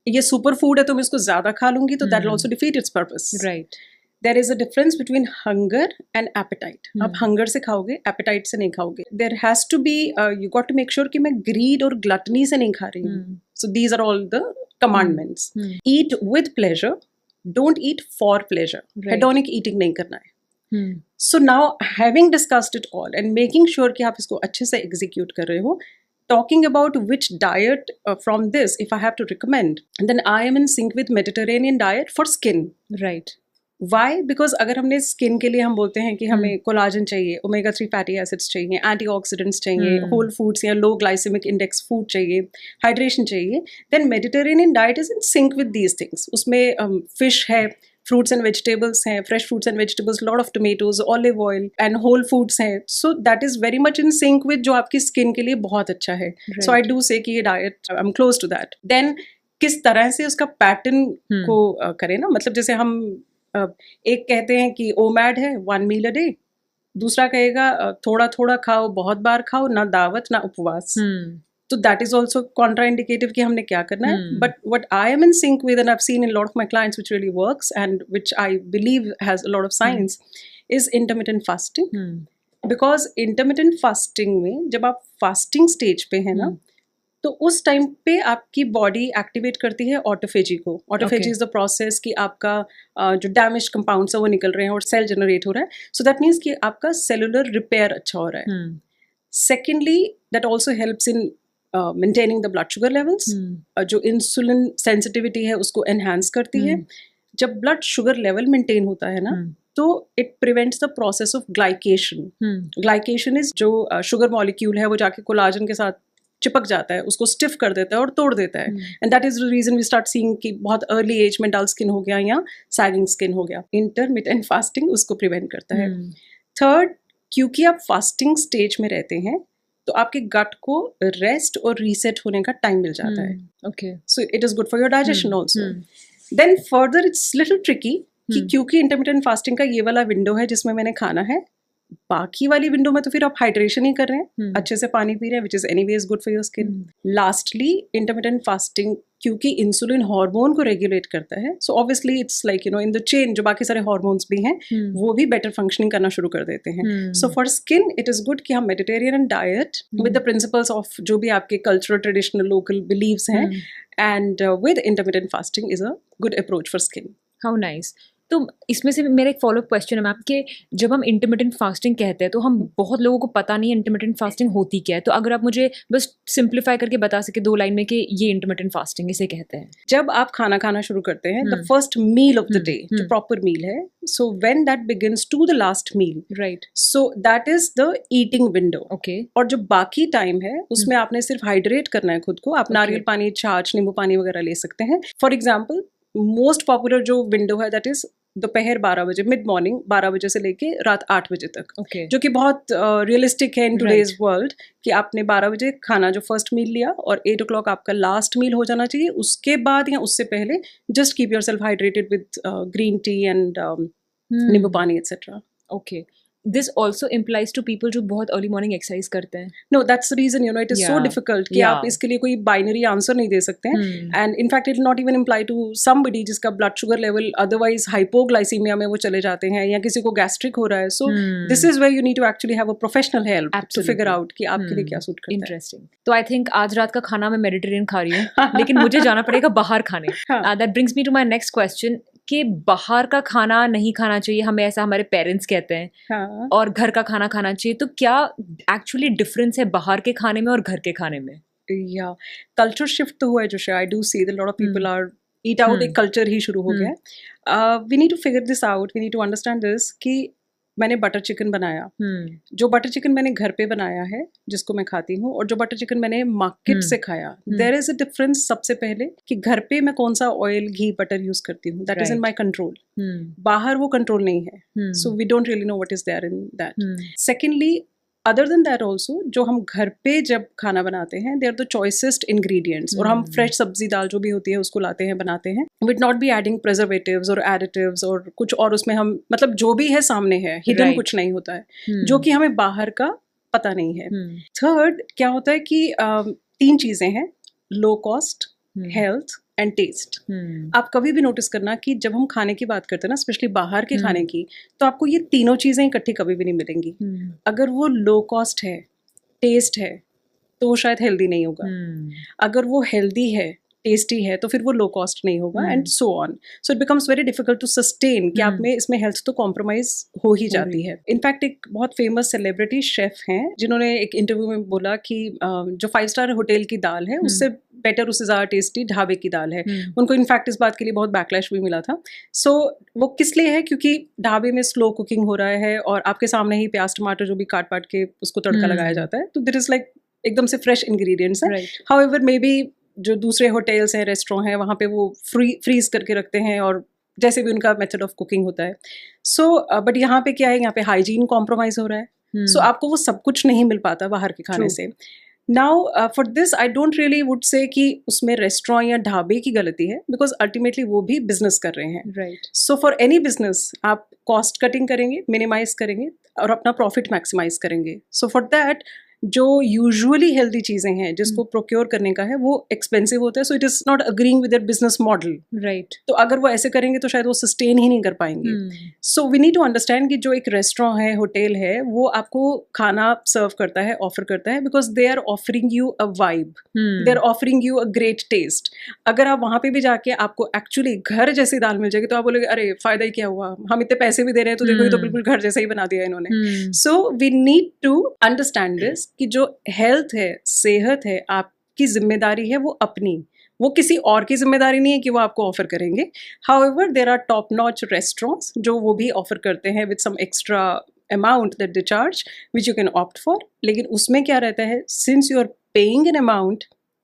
ये सुपर फूड है तो मैं इसको ज्यादा खा लूंगी तो that will also defeat its purpose. Right. There is a difference between hunger and appetite. आप हंगर से खाओगे, एपेटाइट से नहीं खाओगे। There has to be, you got to make sure कि मैं ग्रीड और ग्लटनी से नहीं खा रही हूँ। So these are all the commandments. Eat with pleasure, don't eat for pleasure. Hedonic eating नहीं करना है। So now having discussed it all and making sure कि आप इसको अच्छे से एग्जीक्यूट कर रहे हो, talking about which diet from this if I have to recommend, then I am in sync with Mediterranean diet for skin. Right. Why? Because अगर हमने स्किन के लिए हम बोलते हैं कि हमें कोलाजन चाहिए, ओमेगा 3 फैटी एसिड्स चाहिए, एंटीऑक्सीडेंट्स चाहिए, होल फूड्स या लो ग्लाइसेमिक इंडेक्स फूड चाहिए, हाइड्रेशन चाहिए, then Mediterranean diet is in sync with these things. उसमें फिश है, fruits and vegetables हैं, fresh fruits and vegetables, lot of tomatoes, olive oil and whole foods हैं, so that is very much in sync with जो आपकी skin के लिए बहुत अच्छा है। So I do say कि ये diet I'm close to that. Then किस तरह से उसका pattern को करें ना, मतलब जैसे हम एक कहते हैं कि OMAD है 1 meal a day, दूसरा कहेगा थोड़ा थोड़ा खाओ, बहुत बार खाओ, ना दावत ना उपवास। तो दैट इज ऑल्सो कॉन्ट्राइंडिकेटिव कि हमने क्या करना है। But what I am in sync with and I have seen in lot of my clients which really works and which I believe has a lot of science is intermittent fasting. Because intermittent fasting में जब आप fasting stage पे है ना, तो उस time पे आपकी बॉडी एक्टिवेट करती है ऑटोफेजी को। ऑटोफेजी इज द प्रोसेस कि आपका जो डैमेज कंपाउंड्स है वो निकल रहे हैं और सेल जनरेट हो रहा है। सो दैट मीन्स कि आपका सेलुलर रिपेयर अच्छा हो रहा है। Secondly that also helps in maintaining the blood sugar levels, जो इंसुलिन सेंसिटिविटी है उसको एनहांस करती है। जब ब्लड शुगर लेवल मेंटेन होता है ना, तो it prevents the process of glycation. Glycation is जो शुगर मॉलिक्यूल है वो जाके कोलाजन के साथ चिपक जाता है, उसको स्टिफ कर देता है और तोड़ देता है, and that is the reason we start seeing कि बहुत अर्ली एज में डल स्किन हो गया या सैगिंग स्किन हो गया। इंटरमिटेंट फास्टिंग उसको प्रिवेंट करता है। थर्ड, क्योंकि आप फास्टिंग स्टेज में रहते हैं तो आपके गट को रेस्ट और रीसेट होने का टाइम मिल जाता है। Okay, so it is good for your digestion also. Then further it's little tricky कि क्योंकि इंटरमिटेंट फास्टिंग का ये वाला विंडो है जिसमें मैंने खाना है, बाकी वाली विंडो में तो फिर आप हाइड्रेशन ही कर रहे हैं, अच्छे से पानी पी रहे हैं, which is anyways good for your skin. Lastly intermittent fasting क्योंकि इंसुलिन हार्मोन को रेगुलेट करता है, so obviously it's like you know in the chain जो बाकी सारे हार्मोन्स भी हैं वो भी बेटर फंक्शनिंग करना शुरू कर देते हैं। So for skin it is good कि हम Mediterranean diet with the principles of जो भी आपके कल्चरल ट्रेडिशनल लोकल बिलीव्स हैं, and with intermittent fasting is a good approach for skin. How nice. तो इसमें से मेरा एक फॉलोअप क्वेश्चन है मैम कि जब हम इंटरमिटेंट फास्टिंग कहते हैं तो हम बहुत लोगों को पता नहीं है इंटरमिटेंट फास्टिंग होती क्या है, तो अगर आप मुझे बस सिंप्लीफाई करके बता सके 2 लाइन में कि ये इंटरमिटेंट फास्टिंग इसे कहते हैं। जब आप खाना खाना शुरू करते हैं, the first meal of the day जो प्रॉपर मील है, so when that begins to the last meal, right, so that is the eating window. Okay, और जो बाकी टाइम है उसमें आपने सिर्फ हाइड्रेट करना है खुद को। आप नारियल पानी, छाछ, नींबू पानी वगैरह ले सकते हैं। फॉर एग्जाम्पल मोस्ट पॉपुलर जो विंडो है दैट इज दोपहर 12 बजे, मिड मॉर्निंग 12 बजे से लेके रात 8 बजे तक, जो कि बहुत रियलिस्टिक है इन टुडेज वर्ल्ड कि आपने 12 बजे खाना जो फर्स्ट मील लिया और 8 o'clock आपका लास्ट मील हो जाना चाहिए। उसके बाद या उससे पहले just keep yourself hydrated with green tea and nimbu pani etcetera. Okay, this also implies to people जो बहुत अर्ली मॉर्निंग एक्सरसाइज करते हैं। No, that's the reason, you know, it is so difficult कि आप इसके लिए कोई बाइनरी आंसर नहीं दे सकते हैं। And in fact it not even imply to somebody जिसका blood sugar level otherwise hypoglycaemia में वो चले जाते हैं या किसी को गैस्ट्रिक हो रहा है। So this is where you need to actually have a professional help to figure out कि आपके लिए क्या सूट करता है। इंटरेस्टिंग। तो आई थिंक आज रात का खाना मैं मेडिटेरियन खा रही हूँ लेकिन मुझे जाना पड़ेगा बाहर खाने। That brings me to my next question कि बाहर का खाना नहीं खाना चाहिए हमें, ऐसा हमारे पेरेंट्स कहते हैं, हाँ. और घर का खाना खाना चाहिए, तो क्या एक्चुअली डिफरेंस है बाहर के खाने में और घर के खाने में? या कल्चर शिफ्ट तो हुआ है जो I do see that lot of people are eat out, एक कल्चर ही शुरू हो गया है. We need to figure this out, we need to understand this कि मैंने बटर चिकन बनाया, जो बटर चिकन मैंने घर पे बनाया है जिसको मैं खाती हूँ, और जो बटर चिकन मैंने मार्केट से खाया, देयर इज अ डिफरेंस. सबसे पहले कि घर पे मैं कौन सा ऑयल, घी, बटर यूज करती हूँ, that is in my control. बाहर वो कंट्रोल नहीं है, so we don't really know what is there in that. Secondly, other than that also, जो हम घर पे जब खाना बनाते हैं, they are the choicest ingredients, और हम फ्रेश सब्जी दाल जो भी होती है उसको लाते हैं, बनाते हैं, with not be adding preservatives और एडिटिव्स और कुछ और उसमें हम, मतलब जो भी है सामने है, हिडन कुछ नहीं होता है, जो कि हमें बाहर का पता नहीं है. थर्ड क्या होता है कि 3 चीजें हैं, low cost, health and taste. आप कभी भी नोटिस करना कि जब हम खाने की बात करते हैं ना, स्पेशली बाहर के खाने की, तो आपको ये तीनों चीजें इकट्ठी कभी भी नहीं मिलेंगी. अगर वो लो कॉस्ट है, टेस्ट है, तो वो शायद हेल्दी नहीं होगा. अगर वो हेल्दी है, टेस्टी है, तो फिर वो लो कॉस्ट नहीं होगा, and so on. So it becomes very difficult to sustain कि आप में इसमें हेल्थ तो कॉम्प्रोमाइज हो ही जाती है. इनफैक्ट एक बहुत फेमस सेलिब्रिटी शेफ हैं जिन्होंने एक इंटरव्यू में बोला कि जो 5 स्टार होटल की दाल है उससे बेटर, उससे ज़्यादा टेस्टी ढाबे की दाल है. उनको इनफैक्ट इस बात के लिए बहुत बैकलैश भी मिला था. सो वो किस लिए है? क्योंकि ढाबे में स्लो कुकिंग हो रहा है और आपके सामने ही प्याज टमाटर जो भी काट पाट के उसको तड़का लगाया जाता है, तो दिट इज लाइक एकदम से फ्रेश इंग्रेडिएंट्स हैं. हाउएवर मे बी जो दूसरे होटल्स हैं, रेस्टोरेंट हैं, वहाँ पे वो फ्रीज करके रखते हैं, और जैसे भी उनका मेथड ऑफ कुकिंग होता है. सो बट यहाँ पे क्या है, यहाँ पे हाइजीन कॉम्प्रोमाइज हो रहा है. सो आपको वो सब कुछ नहीं मिल पाता बाहर के खाने से. Now for this I don't really would say कि उसमें रेस्टोरेंट या ढाबे की गलती है, बिकॉज अल्टीमेटली वो भी बिजनेस कर रहे हैं. Right. So for any business आप कॉस्ट कटिंग करेंगे, मिनिमाइज करेंगे, और अपना प्रॉफिट मैक्सिमाइज करेंगे. सो फॉर दैट जो यूजुअली हेल्दी चीजें हैं जिसको प्रोक्योर करने का है, वो एक्सपेंसिव होता है. सो it is not agreeing with their business model. Right. तो अगर वो ऐसे करेंगे तो शायद वो सस्टेन ही नहीं कर पाएंगे. So we need to understand कि जो एक रेस्टोरेंट है, होटल है, वो आपको खाना सर्व करता है, ऑफर करता है, because they are offering you a vibe, they are offering you a great taste. अगर आप वहां पे भी जाके आपको एक्चुअली घर जैसी दाल मिल जाएगी, तो आप बोलोगे अरे फायदा ही क्या हुआ, हम इतने पैसे भी दे रहे हैं, तो देखो ये तो बिल्कुल घर जैसा ही बना दिया इन्होंने. So we need to understand this कि जो हेल्थ है, सेहत है, आपकी जिम्मेदारी है वो अपनी, वो किसी और की जिम्मेदारी नहीं है कि वो आपको ऑफर करेंगे. However there are top notch restaurants जो वो भी ऑफर करते हैं with some extra amount that they charge, which you can opt for. लेकिन उसमें क्या रहता है, since you are paying an amount,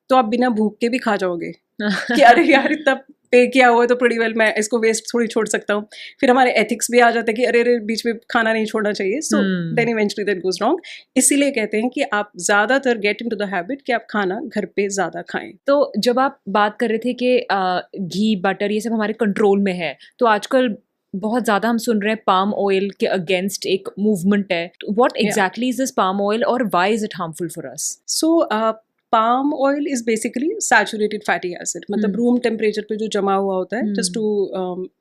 तो आप बिना भूख के भी खा जाओगे कि अरे यार इतना पे किया हुआ है तो pretty well मैं इसको वेस्ट थोड़ी छोड़ सकता हूँ. फिर हमारे एथिक्स भी आ जाते हैं कि अरे अरे बीच में खाना नहीं छोड़ना चाहिए. So then eventually that goes wrong. इसीलिए कहते हैं कि आप ज़्यादातर गेट इनटू द हैबिट कि आप खाना घर पे ज़्यादा खाएं. तो जब आप बात कर रहे थे कि घी, बटर ये सब हमारे कंट्रोल में है, तो आजकल बहुत ज़्यादा हम सुन रहे हैं पाम ऑयल के अगेंस्ट एक मूवमेंट है. What exactly is this palm oil और why is it harmful for us? So palm oil is basically saturated fatty acid. मतलब रूम टेम्परेचर पे जो जमा हुआ होता है, just to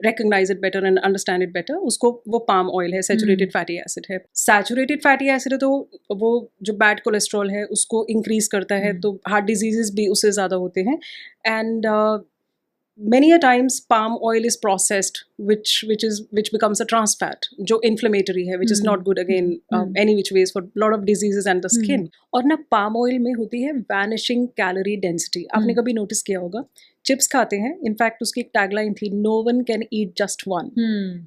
recognize it better and understand it better, उसको वो palm oil है, saturated fatty acid है. Saturated fatty acid है तो वो जो bad cholesterol है उसको increase करता है, तो heart diseases भी उससे ज़्यादा होते हैं. And many a times palm oil is processed which becomes a trans fat जो inflammatory है, which is not good again any which ways for lot of diseases and the skin. और ना palm oil में होती है vanishing calorie density. आपने कभी notice किया होगा, चिप्स खाते हैं, इनफैक्ट उसकी एक टैगलाइन थी, no one can eat just one.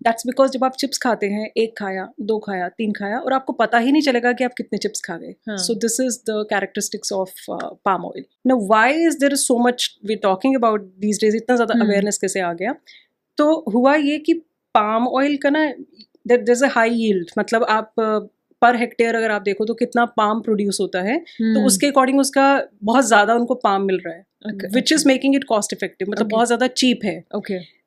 That's because जब आप चिप्स खाते हैं, 1 खाया, 2 खाया, 3 खाया, और आपको पता ही नहीं चलेगा कि आप कितने चिप्स खा गए. So this is the characteristics of palm oil. Now why is there so much we talking about these days, इतना ज़्यादा अवेयरनेस कैसे आ गया? तो हुआ ये कि पाम ऑयल का ना there is a high yield, मतलब आप पर हेक्टेयर अगर आप देखो तो कितना पाम प्रोड्यूस होता है, तो उसके अकॉर्डिंग उसका बहुत ज़्यादा उनको पाम मिल रहा है, which is making it cost effective, मतलब बहुत ज़्यादा चीप है.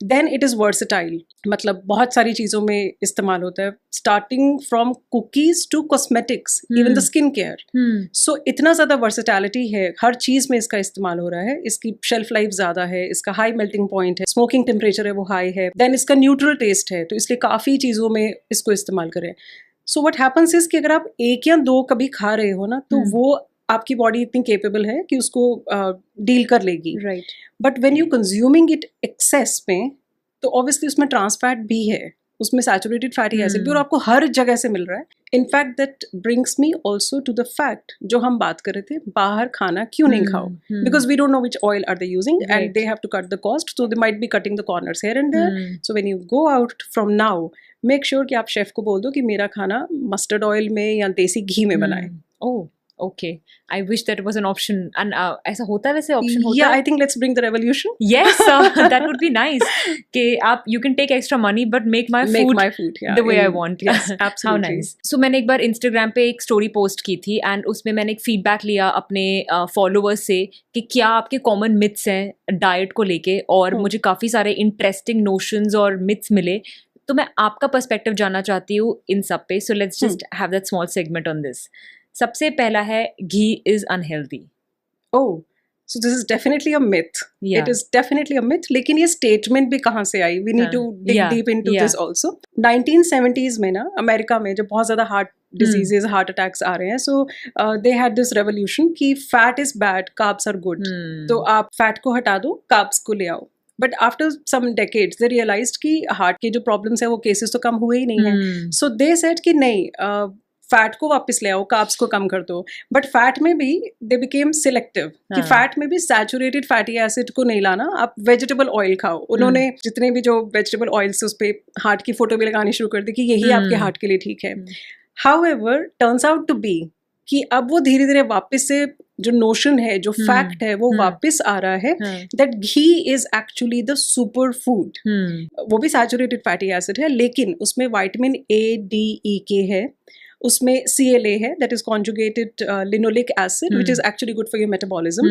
देन इट इज़ वर्सेटाइल, मतलब बहुत सारी चीज़ों में इस्तेमाल होता है, starting from cookies to cosmetics, even the skin care. So इतना ज़्यादा वर्सेटैलिटी है, हर चीज़ में इसका इस्तेमाल हो रहा है. इसकी शेल्फ लाइफ ज़्यादा है, इसका हाई मेल्टिंग पॉइंट है, स्मोकिंग टेम्परेचर है वो हाई है, देन इसका न्यूट्रल टेस्ट है, तो इसलिए काफ़ी चीज़ों में इसको इस्तेमाल करें. सो व्हाट हैपन्स इज कि अगर आप 1 या 2 कभी खा रहे हो ना, तो वो आपकी बॉडी इतनी केपेबल है कि उसको डील कर लेगी. Right. But when you consuming it excess में, तो ऑब्वियसली उसमें ट्रांस फैट भी है, उसमें सैचुरेटेड फैटी एसिड भी, और आपको हर जगह से मिल रहा है. In fact that brings me also to the fact जो हम बात कर रहे थे, बाहर खाना क्यों नहीं खाओ, because we don't know which oil are they using and they have to cut the cost, so they might be cutting the corners here and there. So when you go out from now, make sure कि आप chef को बोल दो कि मेरा खाना mustard oil में या देसी घी में बनाए. ओह okay, I wish that was an option. And ऐसा होता है वैसे option होता yeah है? I think let's bring the revolution. Yes, that would be nice कि आप you can take extra money but make my food yeah, the way I want. Yes, absolutely. How nice. So मैंने एक बार Instagram पे एक story post की थी and उसमें मैंने एक feedback लिया अपने followers से कि क्या आपके common myths हैं diet को लेके, और मुझे काफ़ी सारे interesting notions और myths मिले. तो मैं आपका पर्सपेक्टिव जानना चाहती हूँ इन सब पे. So let's just have that small segment on this. सबसे पहला है ghee is unhealthy. Oh, so this is definitely a myth. It is definitely a myth. लेकिन ये स्टेटमेंट भी कहाँ से आई? We need to dig deep into this also. 1970s में ना अमेरिका में जब बहुत ज़्यादा हार्ट डिजीजेस, हार्ट अटैक्स आ रहे हैं, so they had this revolution कि fat is bad, carbs are good. तो आप फैट को हटा दो, कार्ब्स को ले आओ. But after some decades they realized कि हार्ट के जो प्रॉब्लम्स है वो केसेस तो कम हुए ही नहीं है. सो दे सेड कि नहीं, फैट को वापस ले आओ, कार्ब्स को कम कर दो. बट फैट में भी दे बिकेम सिलेक्टिव कि फैट में भी सैचुरेटेड फैटी एसिड को नहीं लाना, आप वेजिटेबल ऑयल खाओ. उन्होंने जितने भी जो वेजिटेबल ऑयल्स उस पर हार्ट की फोटो भी लगानी शुरू कर दी कि यही आपके हार्ट के लिए ठीक है. However turns out to be कि अब वो धीरे धीरे वापस से जो नोशन है, जो फैक्ट है, वो वापस आ रहा है that ghee is actually the super food. वो भी सैचुरेटेड फैटी एसिड है, लेकिन उसमें vitamin A, D, E, K है, उसमें CLA है, that is conjugated linoleic acid which is actually good for your metabolism.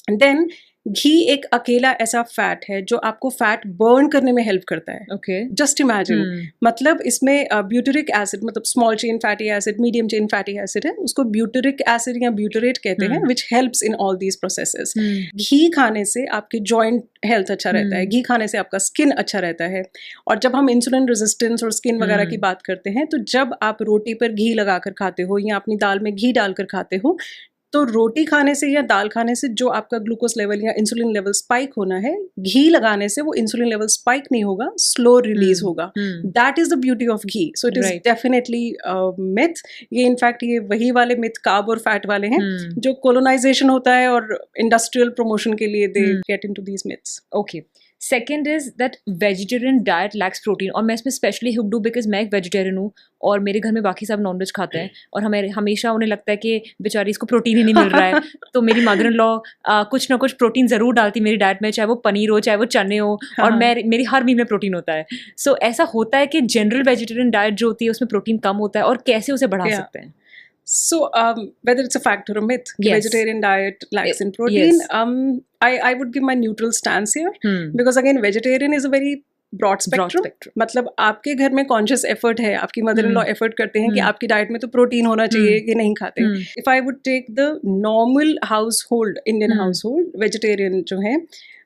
And then घी एक अकेला ऐसा फैट है जो आपको फैट बर्न करने में हेल्प करता है. Okay, just imagine. मतलब इसमें ब्यूटेरिक एसिड, मतलब small chain fatty acid, medium chain fatty acid है, उसको ब्यूटेरिक एसिड या ब्यूटरेट कहते हैं, which helps in all these processes. घी खाने से आपके जॉइंट हेल्थ अच्छा रहता है, घी खाने से आपका स्किन अच्छा रहता है. और जब हम इंसुलिन रेजिस्टेंस और स्किन वगैरह की बात करते हैं, तो जब आप रोटी पर घी लगाकर खाते हो या अपनी दाल में घी डालकर खाते हो, तो रोटी खाने से या दाल खाने से जो आपका ग्लूकोज लेवल या इंसुलिन लेवल स्पाइक होना है, घी लगाने से वो इंसुलिन लेवल स्पाइक नहीं होगा, स्लो रिलीज होगा. That is the beauty of ghee. So it is definitely myth. ये इनफैक्ट ये वही वाले मिथ कार्ब और फैट वाले हैं जो कोलोनाइजेशन होता है और इंडस्ट्रियल प्रमोशन के लिए they get into these myths. Okay. Second is that vegetarian diet lakhs protein. और मैं इसमें स्पेशली हुक्ड हूँ बिकॉज मैं एक वेजिटेरियन हूँ और मेरे घर में बाकी सब नॉनवेज खाते हैं और हमें हमेशा उन्हें लगता है कि बेचारी इसको प्रोटीन ही नहीं मिल रहा है. तो मेरी मदर इन लॉ कुछ ना कुछ प्रोटीन ज़रूर डालती मेरी डाइट में, चाहे वो पनीर हो, चाहे वो चने हो, और मेरी हर मील में प्रोटीन होता है. सो ऐसा होता है कि जनरल वेजिटेरियन डाइट जो होती है उसमें प्रोटीन कम होता है, और कैसे उसे बढ़ा सकते हैं? So, whether it's a fact or a myth, vegetarian diet lacks in protein. I would give my neutral stance here because again, vegetarian is a very broad spectrum. मतलब आपके घर में conscious effort है, आपकी mother in law effort करते हैं कि आपकी डाइट में तो प्रोटीन होना चाहिए, ये नहीं खाते. If I would take the normal household, Indian household, vegetarian जो है,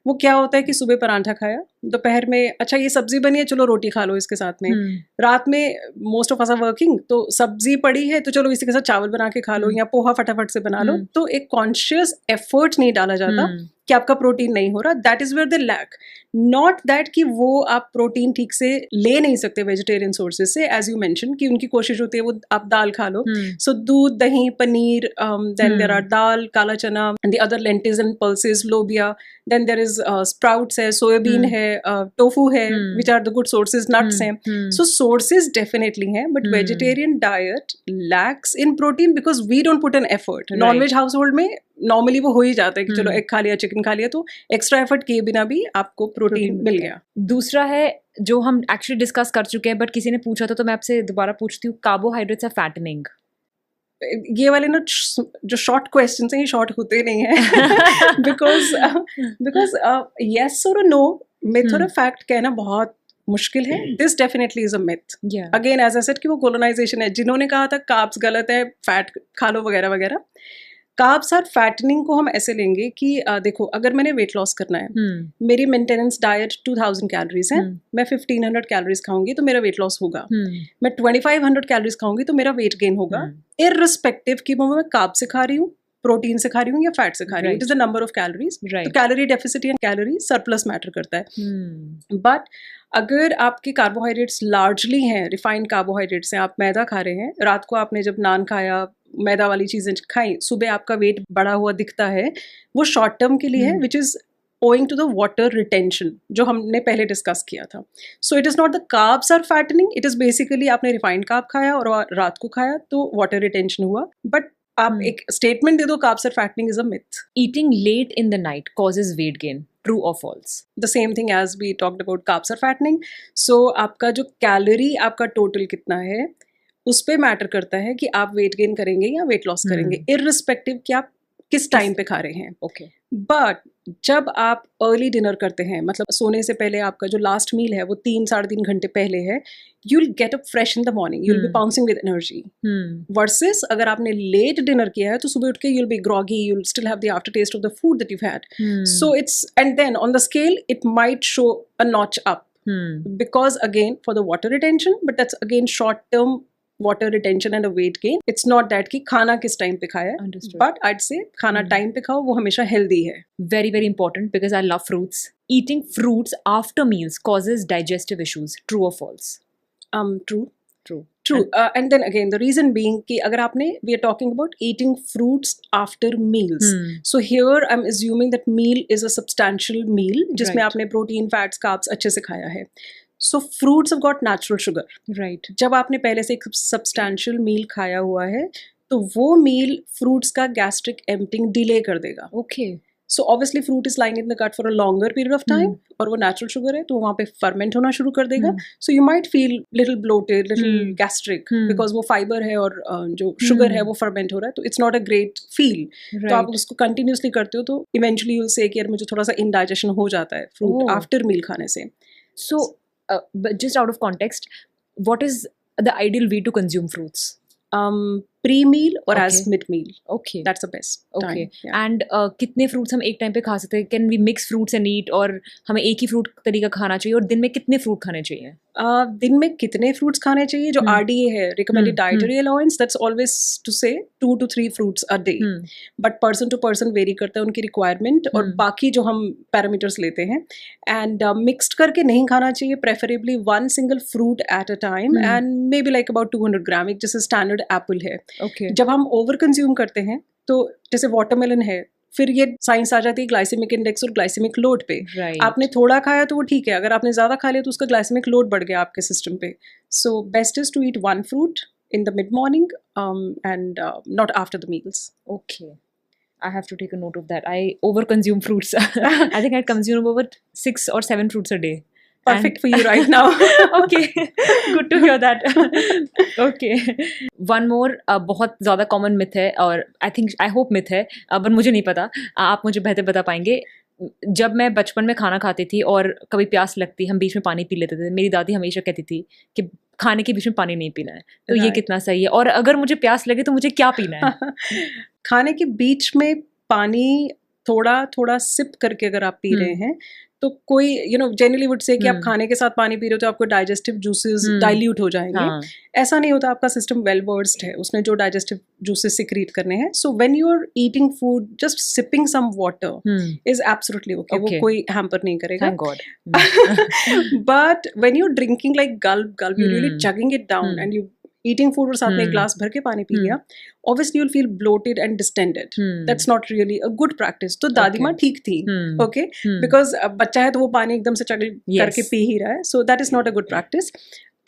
वो क्या होता है कि सुबह परांठा खाया, दोपहर में अच्छा ये सब्जी बनी है, चलो रोटी खा लो इसके साथ में. रात में most of us are working, तो सब्जी पड़ी है तो चलो इसी के साथ चावल बना के खा लो या पोहा फटाफट से बना लो. तो एक कॉन्शियस एफर्ट नहीं डाला जाता कि आपका प्रोटीन नहीं हो रहा. That is where the lack. Not that कि वो आप प्रोटीन ठीक से ले नहीं सकते वेजिटेरियन सोर्सेज से, एज यू मेंशन कि उनकी कोशिश होती है वो आप दाल खा लो. सो दूध, दही, paneer, then there are dal, काला चना, and the other lentils and pulses, लोबिया, देन देयर इज स्प्राउट्स है, सोयाबीन है, टोफू है, which are the good sources, nuts हैं. सो सोर्सेज डेफिनेटली हैं, but vegetarian diet lacks in protein because we don't put an effort. Non veg हाउस होल्ड में normally वो हो ही जाता है कि चलो एग खा लिया, चिकन खा लिया, तो एक्स्ट्रा एफर्ट किए बिना भी आपको प्रोटीन मिल गया. दूसरा है जो हम एक्चुअली डिस्कस कर चुके हैं बट किसी ने पूछा था तो मैं आपसे दोबारा पूछती हूँ, कार्बोहाइड्रेट्स आर फैटनिंग. ये वाले ना जो शॉर्ट क्वेश्चन हैं ये शॉर्ट होते नहीं है बिकॉज यस और नो, मिथ और फैक्ट कहना बहुत मुश्किल है. This definitely is a myth. Again as I said कि वो कोलोनाइजेशन है. जिन्होंने कहा था कार्ब्स गलत है, फैट खा लो वगैरह वगैरह, कार्ब्स आर फैटनिंग को हम ऐसे लेंगे कि देखो अगर मैंने वेट लॉस करना है, मेरी मेंटेनेंस डाइट 2000 कैलोरीज है, मैं 1500 कैलोरीज खाऊंगी तो मेरा वेट लॉस होगा. मैं 2500 कैलोरीज खाऊंगी तो मेरा वेट गेन होगा, इररिस्पेक्टिव कि मैं कार्ब से खा रही हूँ प्रोटीन से खा रही हूँ या फैट से खा रही हूँ, it is the number of calories. तो कैलोरी डेफिसिट या कैलोरी सरप्लस मैटर करता है। बट अगर आपके कार्बोहाइड्रेट्स लार्जली हैं, रिफाइंड कार्बोहाइड्रेट्स हैं, आप मैदा खा रहे हैं, रात को आपने जब नान खाया, मैदा वाली चीज़ें खाई, सुबह आपका वेट बढ़ा हुआ दिखता है, वो शॉर्ट टर्म के लिए है, which is owing to the water retention जो हमने पहले डिस्कस किया था। So it is not the carbs are fattening, it is basically आपने refined carb खाया और रात को खाया तो water retention हुआ। But आप एक statement दे दो carbs are fattening is a myth. Eating late in the night causes weight gain. True or false? The same thing as we talked about carbs are fattening. So आपका जो calorie आपका total कितना है उस पे matter करता है कि आप वेट गेन करेंगे या वेट लॉस करेंगे, इररिस्पेक्टिव कि आप किस टाइम पे खा रहे हैं। ओके। बट जब आप अर्ली डिनर करते हैं, मतलब सोने से पहले आपका जो लास्ट मील है वो 3-3.5 घंटे पहले है, you will get up fresh in the morning, you will be pouncing with energy. Versus अगर आपने लेट डिनर किया है तो सुबह उठ के you will be groggy, you will still have the after taste of the food that you had. So it's and then on the scale it might show a notch up because again for the water retention, but that's again short term water retention and a weight gain. It's not that कि खाना किस time पे खाया, but I'd say खाना time पे खाओ, वो हमेशा healthy है। Very very important because I love fruits. Eating fruits after meals causes digestive issues. True or false? True. And then again the reason being कि अगर आपने we are talking about eating fruits after meals. So here I'm assuming that meal is a substantial meal जिसमें आपने protein, fats, carbs अच्छे से खाया है। So fruits have got natural sugar. Right. जब आपने पहले से एक substantial meal खाया हुआ है तो वो meal fruits का gastric emptying delay कर देगा. Okay. So obviously fruit is lying in the gut for a longer period of time और वो natural sugar है तो वहाँ पे ferment होना शुरू कर देगा. So you might feel little bloated, little gastric because वो fiber है और जो sugar है वो ferment हो रहा है तो it's not a great feel. Right. तो आप उसको continuously करते हो तो eventually you'll say कि यार मुझे थोड़ा सा indigestion हो जाता है fruit after meal खाने से. So but just out of context, what is the ideal way to consume fruits? Pre-meal or as mid-meal. Okay. That's the best time. Okay. Yeah. And कितने fruits हम एक time पे खा सकते हैं? Can we mix fruits and eat? और हमें एक ही fruit तरीका खाना चाहिए और दिन में कितने fruit खाने चाहिए? दिन में कितने fruits खाने चाहिए? जो RDA है, recommended dietary allowance, that's always to say 2 to 3 fruits a day. But person to person vary करता है उनकी requirement और बाकी जो हम parameters लेते हैं. And mixed करके नहीं खाना चाहिए, preferably one single fruit at a time and maybe like about 200 gram, एक जैसे standard apple है. Okay. जब हम ओवर कंज्यूम करते हैं तो जैसे वाटरमेलन है, फिर ये साइंस आ जाती है ग्लाइसेमिक इंडेक्स और ग्लाइसेमिक लोड पे। आपने थोड़ा खाया तो वो ठीक है, अगर आपने ज़्यादा खा लिया तो उसका ग्लाइसेमिक लोड बढ़ गया आपके सिस्टम पे। So best is to eat one fruit in the mid-morning and not after the meals. Okay. I have to take a note of that. I over-consume fruits. I think I consume over 6 or 7 fruits a day. Perfect for you right now. Okay. Good to hear that. Okay. One more बहुत ज़्यादा common myth है और I hope myth है, but मुझे नहीं पता, आप मुझे बेहतर बता पाएंगे। जब मैं बचपन में खाना खाती थी और कभी प्यास लगती, हम बीच में पानी पी लेते थे, मेरी दादी हमेशा कहती थी कि खाने के बीच में पानी नहीं पीना है, तो ये कितना सही है? और अगर मुझे प्यास लगे तो मुझे क्या पीना है? खाने के बीच में पानी थोड़ा थोड़ा सिप करके अगर आप पी रहे हैं तो कोई जनरली वुड से कि आप खाने के साथ पानी पी रहे हो तो आपको डाइजेस्टिव जूसेस डाइल्यूट हो जाएंगे। ऐसा नहीं होता, आपका सिस्टम वेल वर्स्ड है, उसने जो डाइजेस्टिव जूसेस सिक्रीट करने हैं। So when you are eating food just sipping some water is absolutely okay, वो कोई हैम्पर नहीं करेगा। But when you are drinking like gulp you really chugging it down and you eating food और साथ में एक ग्लास भर के पानी पी लिया, obviously you'll feel bloated and distended. That's not really a good practice. तो दादी माँ ठीक थी, okay, because बच्चा है तो वो पानी एकदम से चगल करके पी ही रहा है, so that is not a good practice.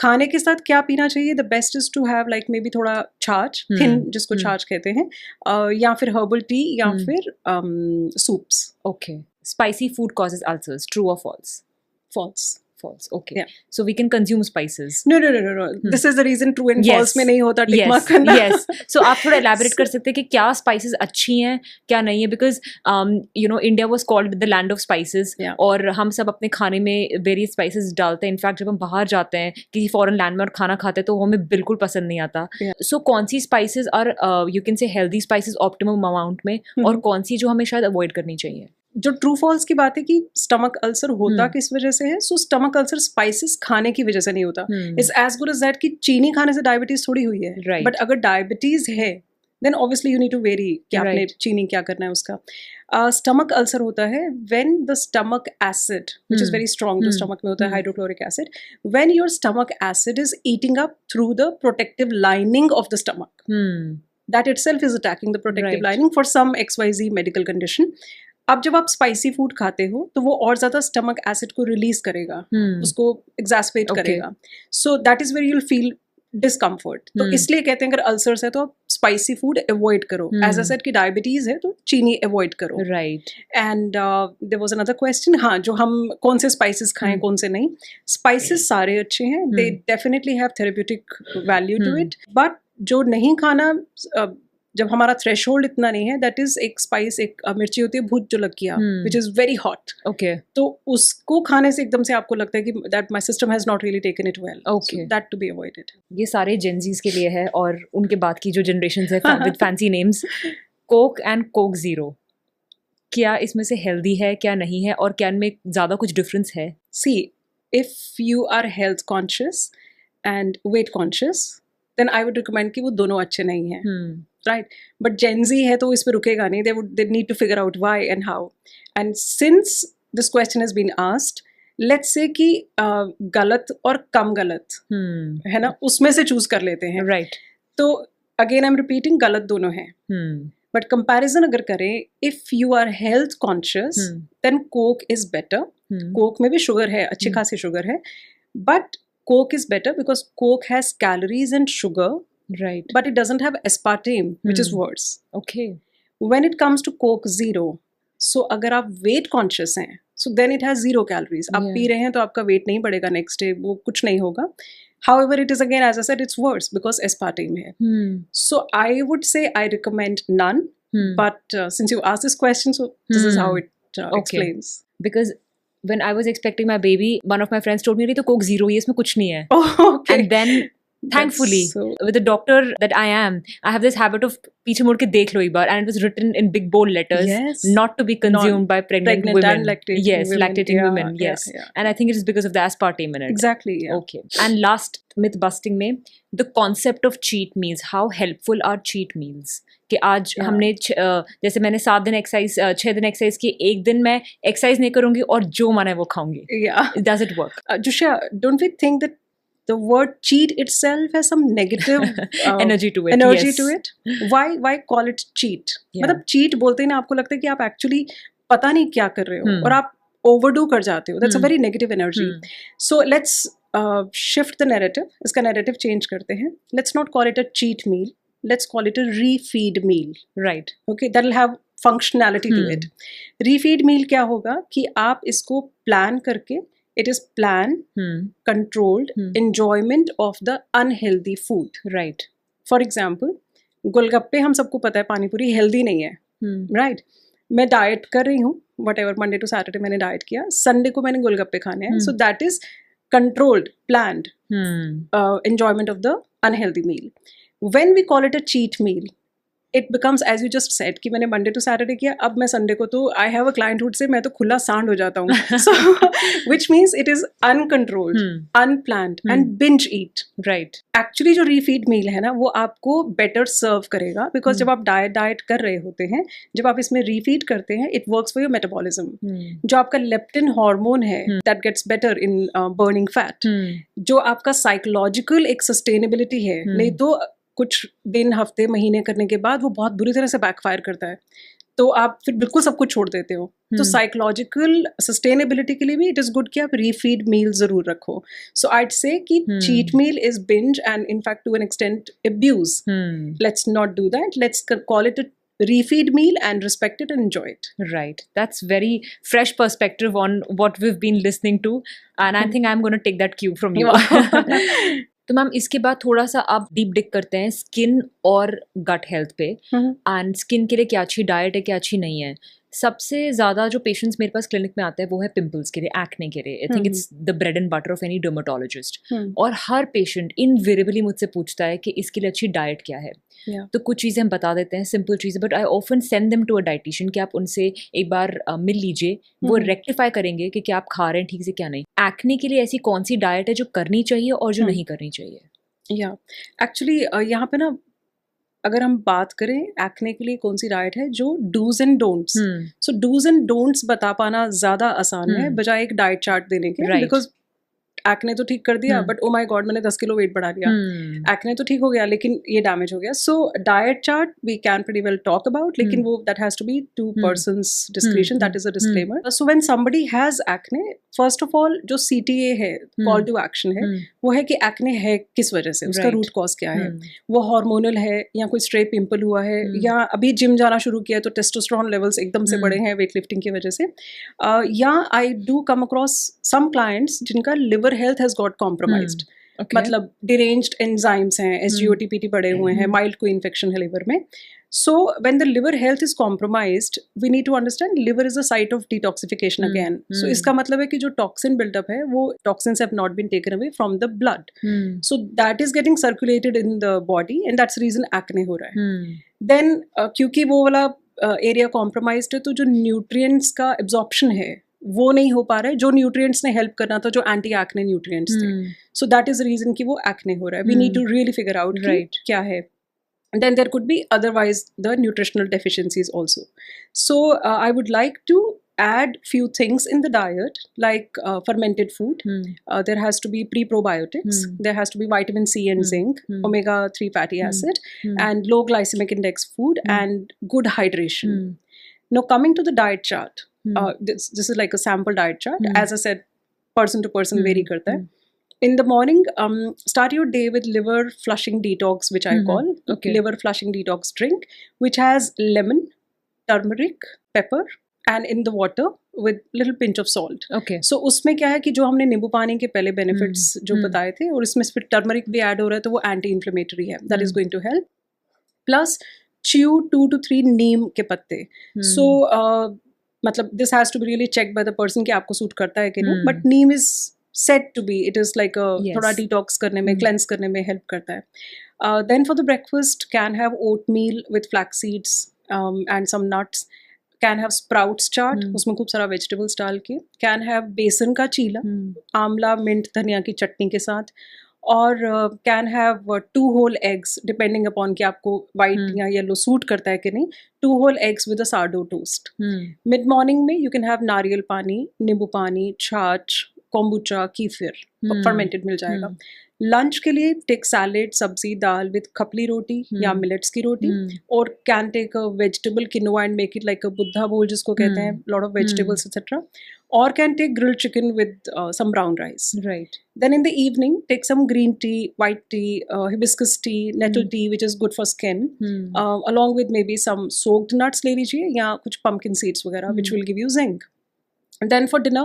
खाने के साथ क्या पीना चाहिए? The best is to have like maybe थोड़ा छाछ, thin जिसको छाछ कहते हैं, या फिर herbal tea या फिर soups. Okay. Spicy food causes ulcers. True or false? False. Okay. Yeah. So we can consume spices. No. This is the reason true and false में नहीं होता टिक मार्क करना. Yes. So आप थोड़ा elaborate कर सकते हैं कि क्या spices अच्छी हैं, क्या नहीं है, because India was called the land of spices. Yeah. और हम सब अपने खाने में various spices डालते हैं. इनफैक्ट जब हम बाहर जाते हैं किसी फॉरेन लैंड में और खाना खाते हैं तो हमें बिल्कुल पसंद नहीं आता. So कौन सी spices और you can say healthy spices optimum amount में और कौन सी जो हमें शायद avoid करनी चाहिए? जो ट्रू फॉल्स की बात है कि स्टमक अल्सर होता किस वजह से है? सो स्टमक अल्सर स्पाइसेस खाने की वजह से नहीं होता. It's as good as that कि चीनी खाने से डायबिटीज थोड़ी हुई है, बट अगर डायबिटीज है then obviously you need to vary कि आपने चीनी क्या करना है उसका. Stomach ulcer होता है when the stomach acid, which is very strong, जो stomach में होता है hydrochloric acid, when your stomach acid is eating up through the protective lining of the stomach. That itself is attacking the protective lining for some XYZ medical condition. अब जब आप spicy food खाते हो तो वो और ज़्यादा स्टमक एसिड को रिलीज करेगा, उसको एग्जैस्पेट करेगा. So that is where you will feel discomfort. तो इसलिए कहते हैं अगर अल्सर्स है तो आप स्पाइसी फूड अवॉइड करो. एज आई सेड कि डायबिटीज है तो चीनी अवॉइड करो. Right. And there was another question, हाँ, जो हम कौन से स्पाइसेस खाएं कौन से नहीं. स्पाइसेस सारे अच्छे हैं, they definitely have therapeutic value to it. But जो नहीं खाना, जब हमारा थ्रेशोल्ड इतना नहीं है, दैट इज एक स्पाइस, एक मिर्ची होती है bhut jolokia, which is very hot. Okay. तो उसको खाने से एकदम से आपको लगता है कि that my system has not really taken it well. Okay. That to be avoided. ये सारे जेनजीज के लिए है और उनके बाद की जो जनरेशंस है with fancy names. Coke and Coke zero, क्या इसमें से हेल्दी है, क्या नहीं है, और क्या इनमें ज़्यादा कुछ डिफरेंस है? See, if you are health conscious and weight conscious, then I would recommend कि वो दोनों अच्छे नहीं हैं. राइट. बट जेनजी है तो इस पे रुकेगा नहीं. They need to figure out why and how. And since this question has been asked, let's say कि गलत और कम गलत है ना, उसमें से चूज कर लेते हैं. राइट. तो अगेन आई एम रिपीटिंग, गलत दोनों हैं. बट कंपैरिजन अगर करें, if you are health conscious then Coke is better. Coke में भी शुगर है, अच्छी खासी शुगर है, but Coke is better because Coke has calories and sugar, right? But it doesn't have aspartame, which is worse. Okay. When it comes to Coke Zero, so अगर आप weight conscious हैं, so then it has 0 calories. आप P रहे हैं तो आपका weight नहीं बढ़ेगा next day, वो कुछ नहीं होगा. However, it is again, as I said, it's worse because aspartame है. So I would say I recommend none. But since you asked this question, so this is how it explains. Because when I was expecting my baby, one of my friends told me, "तो Coke Zero ही, इसमें कुछ नहीं है." Okay. And then, thankfully, with the doctor that I am, I have this habit of पीछे मुड़ के देख लो एक बार, and it was written in big bold letters, not to be consumed by pregnant women. And lactating women. Yes. And I think it is because of the aspartame in it. Exactly. Yeah. Okay. And last myth busting में, the concept of cheat meals. How helpful are cheat meals? कि आज हमने जैसे मैंने 7 दिन exercise, 6 दिन exercise की, एक दिन मैं एक्सरसाइज नहीं करूंगी और जो मन है वो खाऊंगी. Does it work? Jusha, don't we think that the word cheat itself has some negative energy to it? Why call it cheat? मतलब cheat बोलते ही ना आपको लगता है कि आप actually पता नहीं क्या कर रहे हो और आप overdo कर जाते हो. That's a very negative energy. So let's shift the narrative. इसका narrative change करते हैं. Let's not call it a cheat meal. Let's call it a refeed meal. Right. Okay, that'll have functionality to it. Refeed meal क्या होगा कि आप इसको plan करके, it is plan, controlled enjoyment of the unhealthy food. Right. For example, गोलगप्पे हम सबको पता है पानी पूरी healthy नहीं है. Right. मैं डाइट कर रही हूँ, whatever, Monday to Saturday मैंने डाइट किया, Sunday को मैंने गोलगप्पे खाने हैं. So that is controlled, planned enjoyment of the unhealthy meal. When we call it a cheat meal, it becomes, as you just said, कि मैंने Monday to Saturday किया, अब मैं Sunday को तो I have a client who'd say मैं तो खुला सांड हो जाता हूँ. So, which means it is uncontrolled, unplanned and binge eat. Right. Actually जो refeed meal है ना, वो आपको better serve करेगा, because जब आप डाइट कर रहे होते हैं, जब आप इसमें refeed करते हैं, it works for your metabolism. जो आपका leptin hormone है, that gets better in burning fat. जो आपका psychological एक sustainability है, नहीं तो कुछ दिन, हफ्ते, महीने करने के बाद वो बहुत बुरी तरह से बैकफायर करता है, तो आप फिर बिल्कुल सब कुछ छोड़ देते हो. तो साइकोलॉजिकल सस्टेनेबिलिटी के लिए भी इट इज गुड कि आप रीफीड मील जरूर रखो. सो आईड से कि cheat meal is binge and in fact to an extent abuse. Let's not do that. Let's call it a refeed meal and respect it and enjoy it. Right. That's very fresh perspective on what we've been listening to, and I think I'm going to take that cue from you. तो ma'am इसके बाद थोड़ा सा आप deep डिग करते हैं skin और gut health पे. एंड स्किन के लिए क्या अच्छी डाइट है, क्या अच्छी नहीं है. सबसे ज़्यादा जो पेशेंट्स मेरे पास क्लिनिक में आते हैं वो है पिंपल्स के लिए, एक्ने के लिए. I think it's the bread and butter of any dermatologist. और हर पेशेंट इनवेरिएबली मुझसे पूछता है कि इसके लिए अच्छी डाइट क्या है. तो कुछ चीज़ें हम बता देते हैं, सिंपल चीज़ें, but I often send them to a dietitian कि आप उनसे एक बार मिल लीजिए, वो रेक्टिफाई करेंगे कि क्या आप खा रहे हैं ठीक से, क्या नहीं. एक्ने के लिए ऐसी कौन सी डाइट है जो करनी चाहिए और जो नहीं करनी चाहिए? या एक्चुअली यहाँ पे ना अगर हम बात करें एक्ने के लिए कौन सी डाइट है जो dos and don'ts, so dos and don'ts बता पाना ज्यादा आसान है बजाय एक डाइट चार्ट देने के, बिकॉज एक्ने तो ठीक कर दिया बट ओ माय गॉड मैंने 10 किलो वेट बढ़ा दिया, एक्ने तो ठीक हो गया लेकिन ये डैमेज हो गया. So diet chart we can pretty well talk about, लेकिन वो that has to be to persons description, that is a disclaimer. So when somebody has acne, first of all जो CTA है, कॉल टू एक्शन है, वो है कि acne है किस वजह से, उसका रूट कॉज क्या है. वो हार्मोनल है या कोई स्ट्रे पिंपल हुआ है या अभी जिम जाना शुरू किया है तो टेस्टोस्टेरोन लेवल्स एकदम से बढ़े हैं वेट लिफ्टिंग की वजह से, या I do come across some clients जिनका liver health has got compromised. मतलब डिरेंज्ड एंजाइम्स हैं, SGOT-PT बढ़े हुए हैं, माइल्ड कोई इन्फेक्शन है लिवर में. So when the liver health is compromised, we need to understand liver is a site of detoxification again. So इसका मतलब है कि जो toxin buildup है वो toxins have not been taken away from the blood. So that is getting circulated in the body and that's the reason acne हो रहा है. Then क्योंकि वो वाला area compromised है तो जो nutrients का absorption है वो नहीं हो पा रहा है जो न्यूट्रिएंट्स ने हेल्प करना था, जो एंटी एक्ने न्यूट्रिएंट्स थे. सो दैट इज रीजन कि वो एक्ने हो रहा है. We need to really figure out क्या है. Then there could be otherwise the nutritional deficiencies also. So I would like to add few things in the diet like fermented food. There has to be pre-probiotics. There has to be vitamin C and zinc, omega-3 fatty acid, and low glycemic index food and good hydration. Now coming to the diet chart. This is like a sample diet chart. As I said, person to person vary karta hai. In the morning, start your day with liver flushing detox, which I call liver flushing detox drink, which has lemon, turmeric, pepper, and in the water with little pinch of salt. So उसमें क्या है कि जो हमने नींबू पानी के पहले benefits जो बताए थे और इसमें फिर turmeric भी add हो रहा है तो वो anti-inflammatory है. That is going to help. Plus chew 2 to 3 नीम के पत्ते. So मतलब this has to be really checked by the person कि आपको सूट करता है कि नहीं. But Neem is said to be, it is like a थोड़ा detox करने में, cleanse करने में help करता है. Then for the breakfast, can have oatmeal with flax seeds and some nuts. Can have sprouts चाट, उसमें खूब सारा vegetables डाल के. Can have बेसन का चीला, आंवला, मिंट, धनिया की चटनी के साथ. और can have 2 whole eggs depending upon कि आपको वाइट या येलो सूट करता है कि नहीं. 2 whole eggs with a sourdough toast. Mid morning में यू कैन हैव नारियल पानी, नींबू पानी, छाछ, कोम्बुचा, कीफिर, फर्मेंटेड मिल जाएगा. लंच के लिए टेक सैलेड, सब्जी, दाल विद खपली रोटी या मिलेट्स की रोटी. और can take a vegetable quinoa and make it like a Buddha bowl जिसको कहते हैं, lot of vegetables etcetera. Or can take grilled chicken with some brown rice. Right. Then in the evening, take some green tea, white tea, hibiscus tea, nettle tea, which is good for skin, along with maybe some soaked nuts ले लीजिए या कुछ pumpkin seeds वगैरह, which will give you zinc. And then for dinner,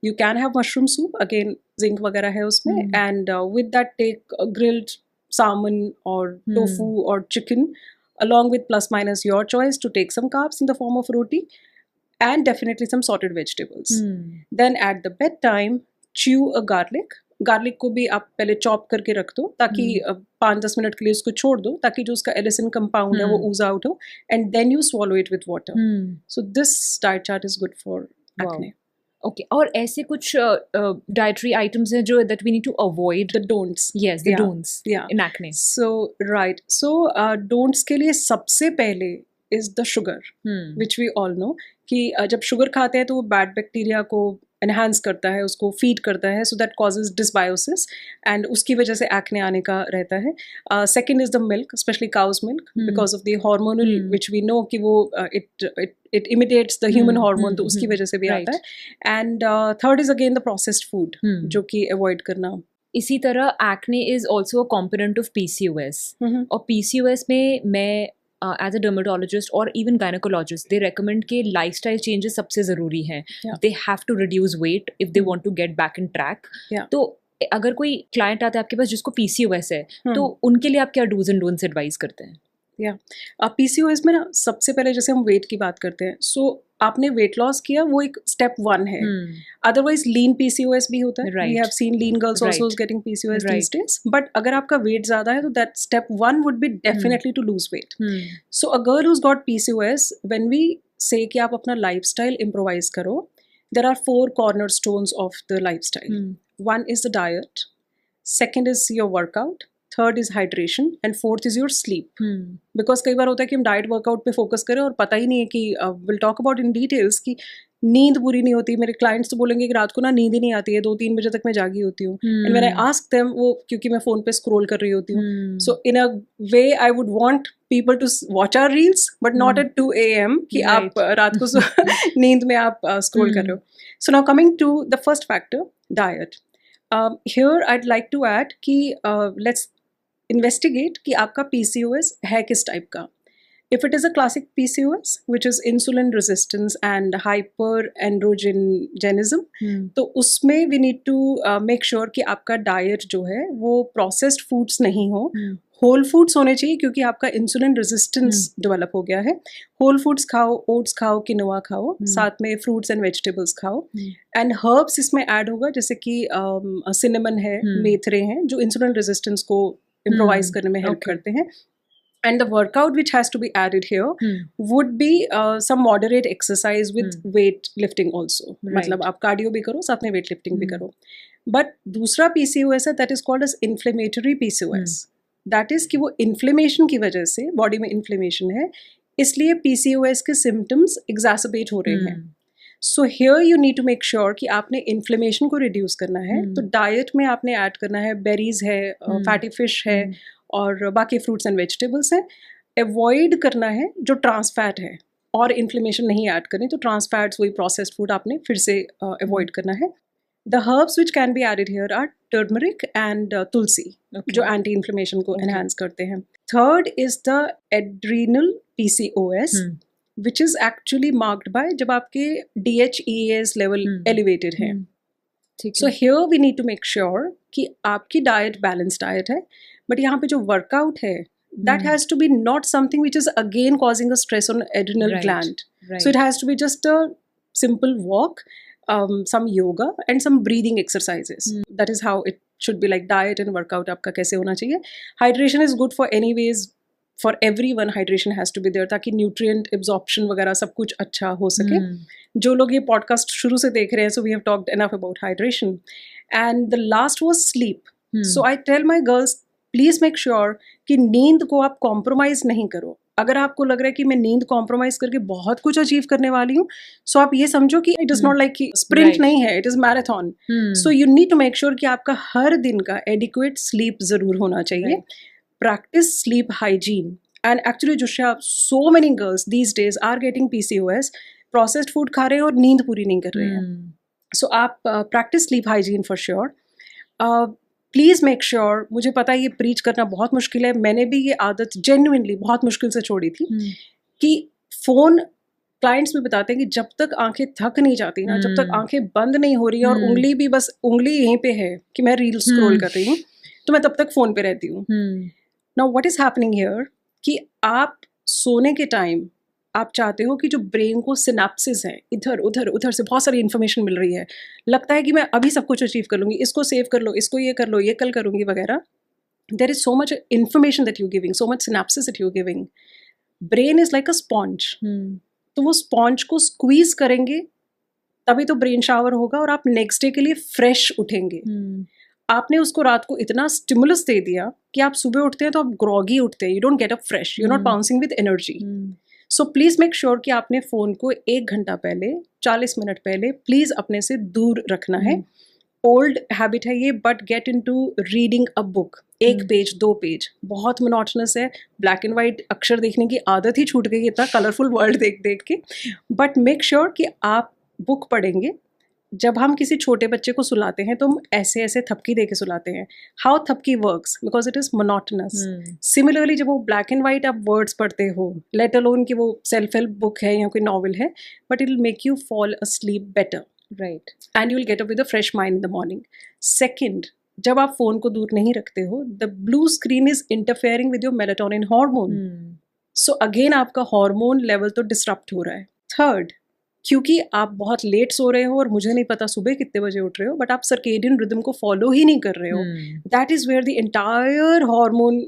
you can have mushroom soup. Again, zinc वगैरह है उसमें. And with that, take grilled salmon or tofu or chicken, along with plus minus your choice to take some carbs in the form of roti. And definitely some sorted vegetables. Then at the bedtime, chew a garlic. Garlic को भी आप पहले chop करके रख दो ताकि 5-10 minute के लिए उसको छोड़ दो ताकि जो उसका एलिसिन कंपाउंड है वो ooze out हो. And then you swallow it with water. So this diet chart is good for acne. Okay. और ऐसे कुछ dietary items हैं जो that we need to avoid. The don'ts. Yes, the don'ts in acne. So right. So don'ts के लिए सबसे पहले is the sugar, which we all know कि जब शुगर खाते हैं तो वो बैड बैक्टीरिया को एनहांस करता है, उसको फीड करता है, so that causes dysbiosis and उसकी वजह से एक्ने आने का रहता है. Second is the milk, specially cow's milk, because of the hormonal which we know कि वो it imitates the human hormone, तो उसकी वजह से भी आता है. And third is again the processed food जो कि अवॉइड करना. इसी तरह acne is also a component of PCOS. और PCOS में मैं as a dermatologist or even gynecologist, they recommend कि lifestyle changes सबसे ज़रूरी हैं. They have to reduce weight if they want to get back in track. तो अगर कोई client आता है आपके पास जिसको PCOS है, तो उनके लिए आप क्या do's and don'ts advise करते हैं? PCOS में ना सबसे पहले जैसे हम वेट की बात करते हैं, सो आपने वेट लॉस किया वो एक स्टेप 1 है. अदरवाइज लीन PCOS भी होता है. We have seen lean girls also getting PCOS these days. But अगर आपका वेट ज्यादा है तो that step 1 would be definitely to lose weight. So a girl who's got PCOS, when we say कि आप अपना लाइफस्टाइल इम्प्रोवाइज करो, there are 4 cornerstones of the lifestyle. One is the diet, second is your workout, third is hydration and fourth is your sleep. Because कई बार होता है कि हम diet workout पे फोकस करें और पता ही नहीं है कि will talk about in details कि नींद पूरी नहीं होती. मेरे क्लाइंट्स तो बोलेंगे कि रात को ना नींद ही नहीं आती है, 2-3 बजे तक मैं जागी होती हूँ. And when I ask them, वो क्योंकि मैं फोन पे स्क्रॉल कर रही होती हूँ. So in a way I would want people to watch our reels but not at 2 AM कि आप रात को नींद में आप स्क्रॉल कर रहे हो. So now coming to the first factor, diet. Here I'd like to add कि लेट्स इन्वेस्टिगेट कि आपका PCOS है किस टाइप का. If it is a classic PCOS, which is insulin resistance and hyperandrogenism, तो उसमें we need to make sure कि आपका diet जो है वो processed foods नहीं हो, whole foods होने चाहिए क्योंकि आपका insulin resistance develop हो गया है. Whole foods खाओ, oats खाओ, quinoa खाओ, साथ में fruits and vegetables खाओ, and herbs इसमें add होगा जैसे कि cinnamon है, मेथरे हैं जो insulin resistance को improvise करने में help करते हैं. And the workout which has to be added here would be some moderate exercise with weight lifting also. मतलब आप cardio भी करो, साथ में weight lifting भी करो. But दूसरा PCOS है that is called as inflammatory PCOS. That is कि वो inflammation की वजह से body में inflammation है, इसलिए PCOS के symptoms exacerbate हो रहे हैं. So here you need to make sure कि आपने inflammation को reduce करना है. तो diet में आपने add करना है, berries है, fatty fish है, और बाकी फ्रूट्स एंड वेजिटेबल्स हैं. अवॉइड करना है जो ट्रांस फैट है, और इन्फ्लेमेशन नहीं ऐड करनी, तो ट्रांस फैट्स वही प्रोसेस्ड फूड आपने फिर से अवॉइड करना है. The herbs which can be added here are turmeric and tulsi, जो एंटी इन्फ्लेमेशन को एनहांस करते हैं. Third is the adrenal PCOS, which is actually marked by जब आपके DHEAS लेवल एलिवेटेड है. So here we need to make sure कि आपकी diet balance diet है, बट यहाँ पे जो वर्कआउट है that has to be not something which is again causing a stress on adrenal gland. So it has to be just a simple walk, some yoga and some breathing exercises. That is how it should be. Like diet and workout आपका कैसे होना चाहिए. Hydration is good for anyways, for everyone hydration has to be there ताकि nutrient absorption वगैरह सब कुछ अच्छा हो सके. जो लोग ये podcast शुरू से देख रहे हैं, so we have talked enough about hydration. And the last was sleep. So I tell my girls, please make sure कि नींद को आप कॉम्प्रोमाइज़ नहीं करो. अगर आपको लग रहा है कि मैं नींद कॉम्प्रोमाइज़ करके बहुत कुछ अचीव करने वाली हूँ, सो आप ये समझो कि इट इज़ नॉट लाइक कि स्प्रिंट नहीं है, it is marathon. So you need to make sure कि आपका हर दिन का एडिक्वेट स्लीप ज़रूर होना चाहिए. Practice sleep hygiene. And actually Josiah, so many girls these days are getting PCOS, processed food खा रहे हैं और नींद पूरी नहीं कर रहे हैं. सो आप practice sleep hygiene for sure. Please make sure, मुझे पता है ये प्रीच करना बहुत मुश्किल है, मैंने भी ये आदत जेन्युइनली बहुत मुश्किल से छोड़ी थी, कि फ़ोन क्लाइंट्स भी बताते हैं कि जब तक आंखें थक नहीं जाती ना, जब तक आंखें बंद नहीं हो रही हैं और उंगली भी बस उंगली यहीं पे है कि मैं रील स्क्रॉल कर रही हूँ, तो मैं तब तक फ़ोन पे रहती हूँ. Now what is happening here कि आप सोने के टाइम आप चाहते हो कि जो ब्रेन को सिनेप्सिस है, इधर उधर उधर से बहुत सारी इन्फॉर्मेशन मिल रही है, लगता है कि मैं अभी सब कुछ अचीव कर लूँगी, इसको सेव कर लो, इसको ये कर लो, ये कल करूँगी वगैरह. There is so much information that you giving, so much synapsis that you giving. Brain is like a sponge. तो वो स्पॉन्ज को स्क्वीज करेंगे तभी तो ब्रेन शावर होगा और आप नेक्स्ट डे के लिए फ्रेश उठेंगे. आपने उसको रात को इतना स्टिमुलस दे दिया कि आप सुबह उठते हैं तो आप ग्रॉगी उठते हैं, you don't get up fresh, you not bouncing with energy. So please make sure कि आपने फ़ोन को 1 घंटा पहले, 40 मिनट पहले प्लीज़ अपने से दूर रखना है. ओल्ड हैबिट है ये, but get into reading a book. 1 page 2 page बहुत मोनोटोनस है, ब्लैक एंड वाइट अक्षर देखने की आदत ही छूट गई इतना कलरफुल वर्ल्ड देख देख के. बट मेक श्योर कि आप बुक पढ़ेंगे. जब हम किसी छोटे बच्चे को सुलाते हैं तो हम ऐसे ऐसे थपकी दे के सुलाते हैं. How thapki works, because it is monotonous. Similarly जब वो ब्लैक एंड वाइट आप वर्ड्स पढ़ते हो, लेट अलोन कि वो सेल्फ हेल्प बुक है या कोई नॉवल है, but it will make you fall asleep better. Right. And you will get up with a fresh mind in the morning. Second, जब आप फ़ोन को दूर नहीं रखते हो, the blue screen is interfering with your melatonin hormone. So again आपका hormone level तो disturb हो रहा है. थर्ड, क्योंकि आप बहुत लेट सो रहे हो और मुझे नहीं पता सुबह कितने बजे उठ रहे हो, बट आप सर्केडियन रिदम को फॉलो ही नहीं कर रहे हो, that is where the entire hormone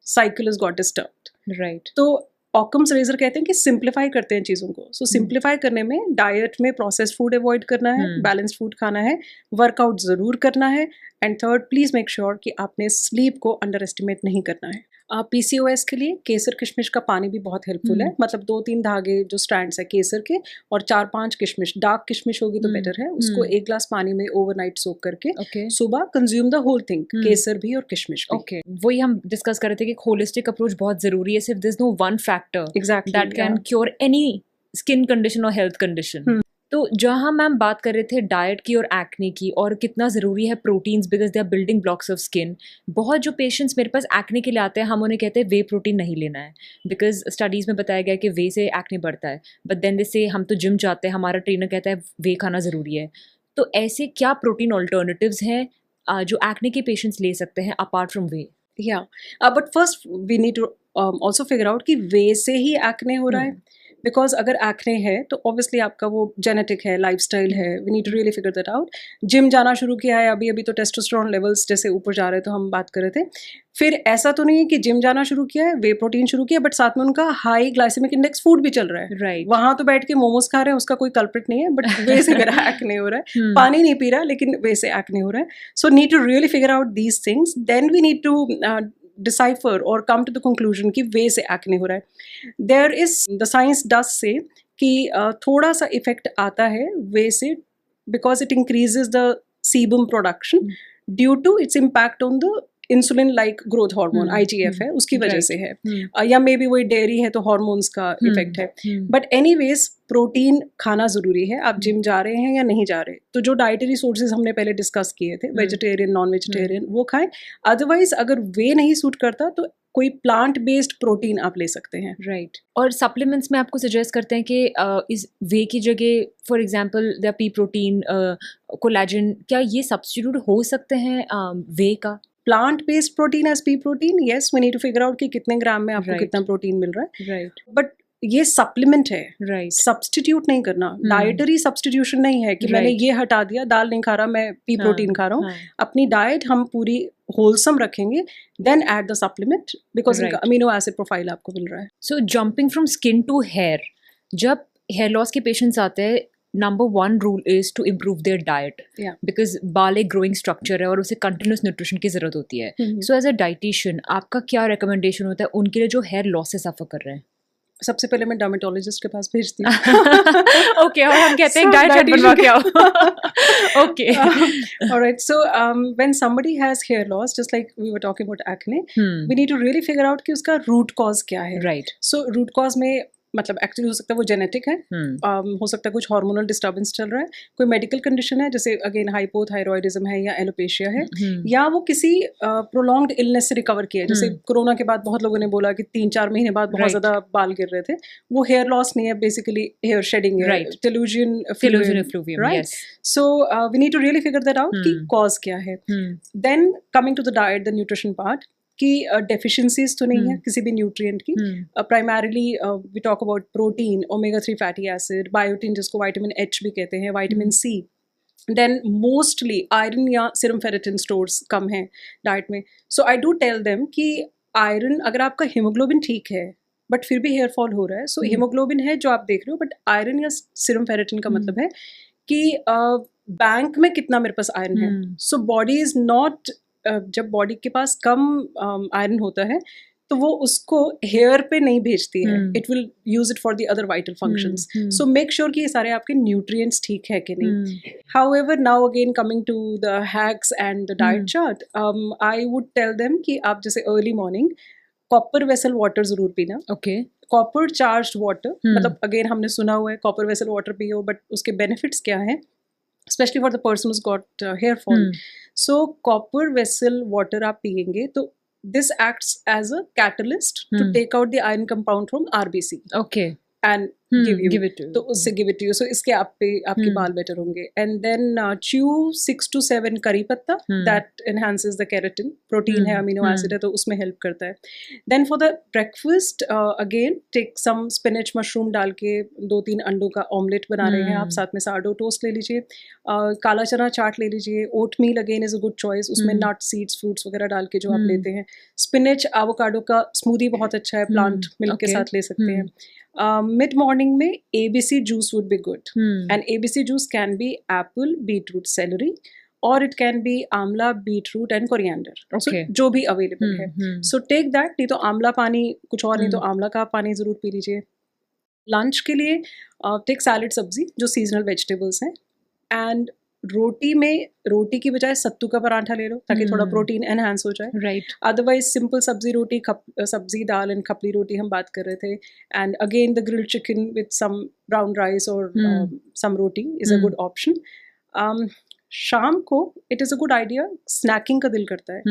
cycle is got disturbed. Right. तो ऑकम्स रेजर कहते हैं कि सिंप्लीफाई करते हैं चीज़ों को. सो सिंप्लीफाई करने में डाइट में प्रोसेस्ड फूड अवॉइड करना है, बैलेंस्ड फूड खाना है, वर्कआउट ज़रूर करना है, and third please make sure कि आपने स्लीप को अंडर एस्टिमेट नहीं करना है. PCOS के लिए केसर किशमिश का पानी भी बहुत हेल्पफुल है. मतलब 2-3 धागे जो स्ट्रैंड्स है केसर के और 4-5 किशमिश, डार्क किशमिश होगी तो बेटर है, उसको 1 ग्लास पानी में ओवरनाइट सोक करके सुबह कंज्यूम द होल थिंग, केसर भी और किशमिश भी. ओके, वही हम डिस्कस कर रहे थे कि होलिस्टिक अप्रोच बहुत जरूरी है. सिर्फ there is no one factor that can cure any skin condition और हेल्थ कंडीशन. तो जहाँ मैम बात कर रहे थे डाइट की और एक्ने की और कितना ज़रूरी है proteins because they are building blocks of skin. बहुत जो पेशेंट्स मेरे पास एक्ने के लिए आते हैं हम उन्हें कहते हैं वे प्रोटीन नहीं लेना है बिकॉज स्टडीज़ में बताया गया कि वे से एक्ने बढ़ता है. बट देन दे से हम तो जिम जाते हैं, हमारा ट्रेनर कहता है वे खाना ज़रूरी है. तो ऐसे क्या प्रोटीन ऑल्टरनेटिव्स हैं जो एक्ने के पेशेंट्स ले सकते हैं apart from whey? But first we need to also figure out कि वे से ही एक्ने हो रहा है. बिकॉज अगर एक्ने है तो ऑब्वियसली आपका वो जेनेटिक है, लाइफस्टाइल है. We need to really figure that out. Gym जाना शुरू किया है अभी तो टेस्टोस्टेरोन लेवल्स जैसे ऊपर जा रहे हैं तो हम बात कर रहे थे. फिर ऐसा तो नहीं है कि जिम जाना शुरू किया है, वे प्रोटीन शुरू किया, बट साथ में उनका हाई ग्लाइसेमिक इंडेक्स फूड भी चल रहा है. राइट. वहां तो बैठ के मोमोज खा रहे हैं, उसका कोई कल्प्रिट नहीं है, बट वे से मेरा एक्ने हो रहा है. पानी नहीं पी रहा लेकिन वे से एक्ने हो रहा है. So need to really figure out these things. Then we need to decipher or come to the conclusion कि वे से एक्ने हो रहा है. There is the science does say कि थोड़ा सा इफेक्ट आता है वे से because it increases the sebum production due to its impact on the insulin like growth hormone IGF है, उसकी वजह से है. या मे बी वही डेयरी है तो हार्मोन्स का इफेक्ट है. बट एनीवेज प्रोटीन खाना ज़रूरी है. आप जिम जा रहे हैं या नहीं जा रहे, तो जो डाइटरी सोर्सेज हमने पहले डिस्कस किए थे, वेजिटेरियन नॉन वेजिटेरियन, वो खाएं. अदरवाइज अगर वे नहीं सूट करता तो कोई प्लांट बेस्ड प्रोटीन आप ले सकते हैं. राइट. और सप्लीमेंट्स में आपको सजेस्ट करते हैं कि इस वे की जगह for example the pea protein, collagen, क्या ये सब्स्टिट्यूट हो सकते हैं वे का? Plant based protein as pea protein, yes, we need to figure out कि कितने ग्राम में आपको कितना प्रोटीन मिल रहा है. राइट. बट ये सप्लीमेंट है, राइट. सब्स्टिट्यूट नहीं करना. डाइटरी सब्स्टिट्यूशन नहीं है कि मैंने ये हटा दिया, दाल नहीं खा रहा, मैं पी प्रोटीन खा रहा हूँ. अपनी डाइट हम पूरी होलसम रखेंगे, then add the supplement because इनका अमीनो एसिड प्रोफाइल आपको मिल रहा है. So jumping from skin to hair, जब हेयर लॉस के पेशेंट्स आते हैं, number 1 rule is to improve their diet because बाल एक ग्रोइंग स्ट्रक्चर है और उसे कंटिन्यूस न्यूट्रिशन की जरूरत होती है. सो एज अ डाइटिशियन आपका क्या रिकमेंडेशन होता है उनके लिए जो हेयर लॉस से सफर कर रहे हैं? सबसे पहले मैं डर्मेटोलॉजिस्ट के पास भेजती हूँ. ओके, और हम कहते हैं डाइट चार्ट बनवा के आओ. Okay. Alright. So when somebody has hair loss, just like we were talking about acne, we need to really figure out कि उसका रूट कॉज क्या है. राइट. सो रूट कॉज में मतलब एक्चुअली हो सकता है वो जेनेटिक है, हो सकता है कुछ हार्मोनल डिस्टर्बेंस चल रहा है, कोई मेडिकल कंडीशन है जैसे अगेन हाइपोथायरॉयडिज्म है या एलोपेशिया है, या वो किसी प्रोलॉन्ग्ड इलनेस से रिकवर किया है. जैसे कोरोना के बाद बहुत लोगों ने बोला कि 3-4 महीने बाद बहुत ज़्यादा बाल गिर रहे थे, वो हेयर लॉस नहीं है, बेसिकली हेयर शेडिंग है, telogen effluvium. Right. So we need to really figure that out कि कॉज क्या है. Then coming to the diet, the nutrition part, कि डेफिशिएंसीज तो नहीं है किसी भी न्यूट्रिएंट की. Primarily we talk about protein, omega 3 fatty acid, biotin जिसको विटामिन H भी कहते हैं, vitamin C. Then mostly iron या सीरम फेरेटिन स्टोर्स कम हैं डाइट में. So I do tell them कि आयरन, अगर आपका हीमोग्लोबिन ठीक है बट फिर भी हेयर फॉल हो रहा है, सो हीमोग्लोबिन है जो आप देख रहे हो, बट आयरन या सीरम फेरेटिन का मतलब है कि बैंक में कितना मेरे पास आयरन है. सो बॉडी इज नॉट, जब बॉडी के पास कम आयरन होता है तो वो उसको हेयर पे नहीं भेजती है, it will use it for the other vital functions. So make sure कि ये सारे आपके न्यूट्रिएंट्स ठीक है कि नहीं. However, now again coming to the hacks and the diet chart, I would tell them कि आप जैसे early morning copper vessel water जरूर पीना. ओके. कॉपर चार्ज्ड वाटर, मतलब अगेन हमने सुना हुआ है कॉपर वेसल वाटर पियो, बट उसके बेनिफिट्स क्या हैं, especially for the person who's got hair fall. So copper vessel water आप पिएंगे तो this acts as a catalyst to take out the iron compound from RBC. Okay. And give it to you, तो उससे give it to you, so इसके आपके बाल better होंगे. And then chew 6 to 7 करी पत्ता, that enhances the keratin, protein है, amino acid है, तो उसमें help करता है. Then for the breakfast, again take some spinach mushroom डाल के 2-3 अंडों का ऑमलेट बना रहे हैं आप, साथ में सार्डो टोस्ट ले लीजिए, काला चना चाट ले लीजिए, oatmeal again is a good choice, उसमें nut seeds fruits वगैरह डाल के जो आप लेते हैं. स्पिनच एवोकाडो का स्मूदी बहुत अच्छा है, प्लांट मिल्क के साथ ले सकते हैं. मिड मॉर्निंग में ABC juice would be good, and ABC juice can be apple, beetroot, celery, और it can be amla, beetroot and coriander, जो भी अवेलेबल है. So take that. नहीं तो आंवला पानी, कुछ और नहीं तो आंवला का पानी ज़रूर पी लीजिए. लंच के लिए टेक सैलड, सब्जी जो सीजनल वेजिटेबल्स हैं, एंड रोटी की बजाय सत्तू का पराठा ले लो ताकि थोड़ा प्रोटीन एनहांस हो जाए. राइट. अदरवाइज सिंपल सब्जी रोटी, सब्जी दाल एंड खपली रोटी हम बात कर रहे थे, and again the grilled chicken with some brown rice और some roti is a good option. शाम को it is a good idea, snacking का दिल करता है,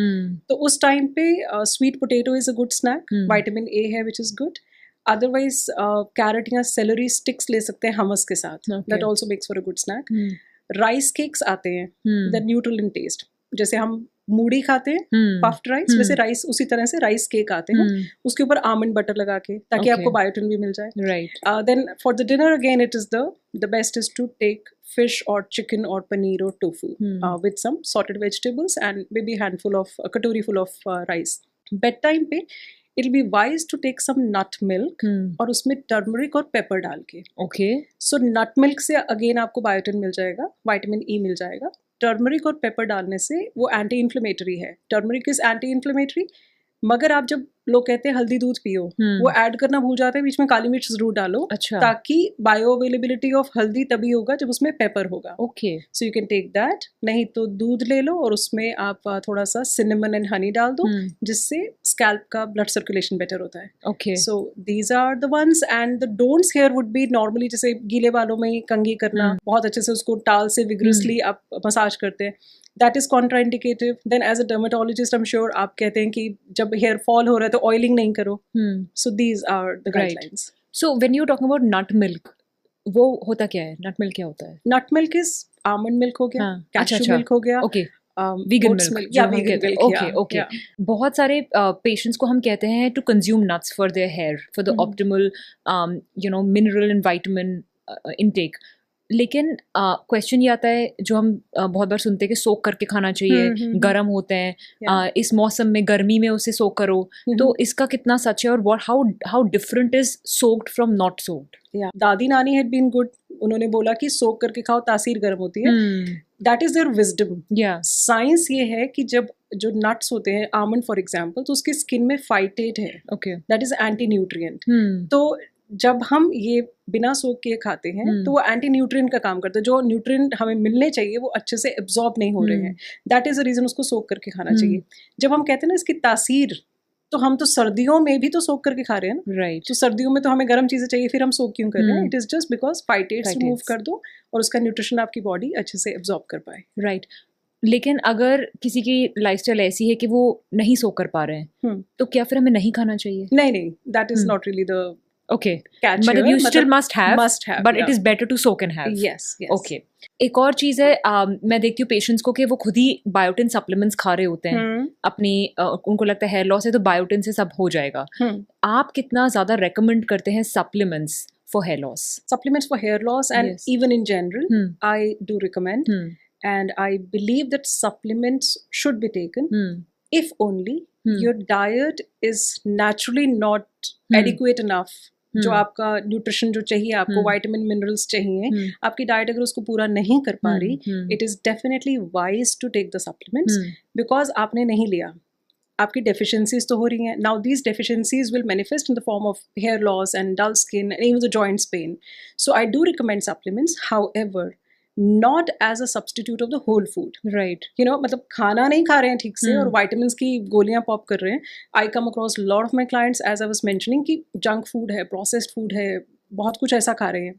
तो उस टाइम पे sweet potato is a good snack, vitamin A है which is good. Otherwise carrot या सेलरी स्टिक्स ले सकते हैं हमस के साथ, that also makes for a good snack. Rice cakes आते हैं, दैट न्यूट्रल इन टेस्ट, जैसे हम मूढ़ी खाते हैं पफ्ड राइस, वैसे राइस उसी तरह से राइस केक आते हैं, उसके ऊपर आमंड बटर लगा के, ताकि आपको बायोटिन भी मिल जाए. Right. Then for the dinner again it is the best is to take fish or chicken or paneer or tofu with some sorted vegetables and maybe a katori full of rice. Bedtime पे it'll be wise to take some nut milk और उसमें turmeric और pepper डाल के. Okay. So nut milk से again आपको biotin मिल जाएगा, vitamin E मिल जाएगा. टर्मरिक और पेपर डालने से वो एंटी इन्फ्लेमेटरी है. टर्मरिक इज एंटी इन्फ्लेमेटरी, मगर आप जब लोग कहते हैं हल्दी दूध पियो, वो ऐड करना भूल जाते हैं, बीच में काली मिर्च जरूर डालो. अच्छा. ताकि बायो अवेलेबिलिटी ऑफ हल्दी तभी होगा जब उसमें पेपर होगा. Okay. So you can take that. नहीं तो दूध ले लो और उसमें आप थोड़ा सा सिनेमन एंड हनी डाल दो, जिससे स्कैल्प का ब्लड सर्कुलेशन बेटर होता है. Okay. So these are the ones, and the don'ts here would be normally जैसे गीले बालों में कंघी करना, बहुत अच्छे से उसको टाल से विग्रसली आप मसाज करते हैं, that is contraindicative. Then as a dermatologist I'm sure आप कहते हैं कि जब hair fall हो रहा है तो oiling नहीं करो. So these are the guidelines. So when you're talking about nut milk, वो होता क्या है? Nut milk क्या होता है? Nut milk is almond milk हो गया, cashew milk हो गया. Okay. vegan milk. Yeah, vegan milk. Okay, okay. Yeah. बहुत सारे patients को हम कहते हैं to consume nuts for their hair, for the optimal mineral and vitamin intake. लेकिन क्वेश्चन ये आता है जो हम बहुत बार सुनते हैं कि सोक करके खाना चाहिए, गर्म होते हैं, इस मौसम में गर्मी में उसे सोक करो, तो इसका कितना सच है, और how different is soaked from not soaked? दादी नानी हैड बीन गुड, उन्होंने बोला कि सोक करके खाओ, तासीर गर्म होती है. That is there wisdom. Science ये है कि जब जो नट्स होते हैं, आमंड फॉर एग्जाम्पल, तो उसकी स्किन में फाइटेट है, दैट इज एंटी न्यूट्रिएंट. तो जब हम ये बिना सोक के खाते हैं तो वो एंटी न्यूट्रिएंट का काम करता है, जो न्यूट्रिएंट हमें मिलने चाहिए वो अच्छे से एब्जॉर्ब नहीं हो रहे हैं. दैट इज द रीजन उसको सोक करके खाना चाहिए. जब हम कहते हैं ना इसकी तासीर, तो हम तो सर्दियों में भी तो सोक करके खा रहे हैं ना. राइट. तो सर्दियों में तो हमें गर्म चीजें चाहिए, फिर हम सोक क्यों कर रहे हैं? It is just because phytates remove कर दो और उसका न्यूट्रिशन आपकी बॉडी अच्छे से एब्जॉर्ब कर पाए. राइट. लेकिन अगर किसी की लाइफस्टाइल ऐसी है कि वो नहीं सोक कर पा रहे हैं, तो क्या फिर हमें नहीं खाना चाहिए? नहीं, that is not really the Okay, but you still must have, but it is better to soak and have. Yes. Okay. एक और चीज़ है, मैं देखती हूँ पेशेंट्स को कि वो खुद ही बायोटिन सप्लीमेंट्स खा रहे होते हैं अपनी, उनको लगता है हेयर लॉस है तो बायोटिन से सब हो जाएगा. आप कितना ज़्यादा रेकमेंड करते हैं supplements for hair loss? Supplements for hair loss and even in general, I do recommend, and I believe that supplements should be taken if only your diet is naturally not adequate enough. जो आपका nutrition जो चाहिए, आपको vitamin minerals चाहिए, आपकी diet अगर उसको पूरा नहीं कर पा रही, it is definitely wise to take the supplements, because आपने नहीं लिया, आपकी डेफिशिएंसीज तो हो रही हैं. Now these deficiencies will manifest in the form of hair loss and dull skin and even the joints pain. So I do recommend supplements, however not as a substitute of the whole food. Right. मतलब खाना नहीं खा रहे हैं ठीक से और vitamins की गोलियां पॉप कर रहे हैं. I come across a lot of my clients, as I was mentioning, कि junk food है, processed food है, बहुत कुछ ऐसा खा रहे हैं,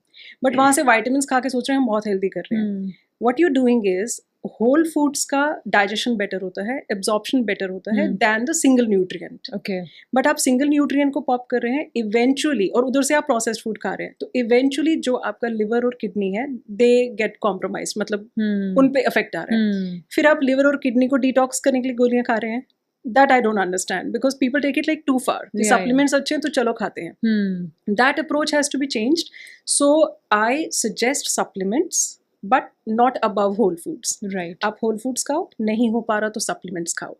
but वहाँ से vitamins खा के सोच रहे हैं हम बहुत healthy कर रहे हैं. What you're doing is whole foods का डाइजेशन बेटर होता है, एब्जॉर्प्शन बेटर होता है than the single nutrient. Okay, but आप सिंगल न्यूट्रिएंट को पॉप कर रहे हैं इवेंचुअली, और उधर से आप प्रोसेस्ड फूड खा रहे हैं, तो इवेंचुअली जो आपका लिवर और किडनी है दे गेट कॉम्प्रोमाइज, मतलब उन पे इफेक्ट आ रहा है। फिर आप लिवर और किडनी को डिटॉक्स करने के लिए गोलियां खा रहे हैं। That I don't understand because people take it like too far. The supplements अच्छे हैं तो चलो खाते हैं. That approach has to be changed. So I suggest supplements, but not above whole foods. Right. आप whole foods खाओ, नहीं हो पा रहा तो supplements खाओ.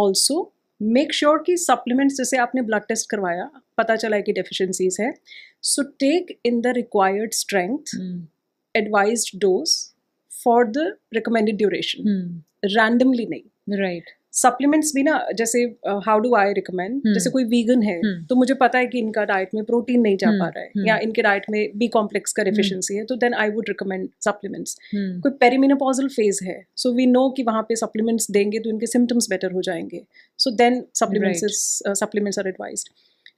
Also make sure कि supplements, जैसे आपने blood test करवाया, पता चला है कि deficiencies है, so take in the required strength, advised dose for the recommended duration. Randomly नहीं. Right. सप्लीमेंट्स भी ना, जैसे हाउ डू आई रिकमेंड, जैसे कोई वीगन है तो मुझे पता है कि इनका डाइट में प्रोटीन नहीं जा पा रहा है, या इनके डाइट में बी कॉम्प्लेक्स का डेफिशिएंसी है, तो then I would recommend supplements. कोई पेरीमेनोपॉजल फेज है, सो वी नो कि वहाँ पे सप्लीमेंट्स देंगे तो इनके सिम्टम्स बेटर हो जाएंगे, so then supplements are advised.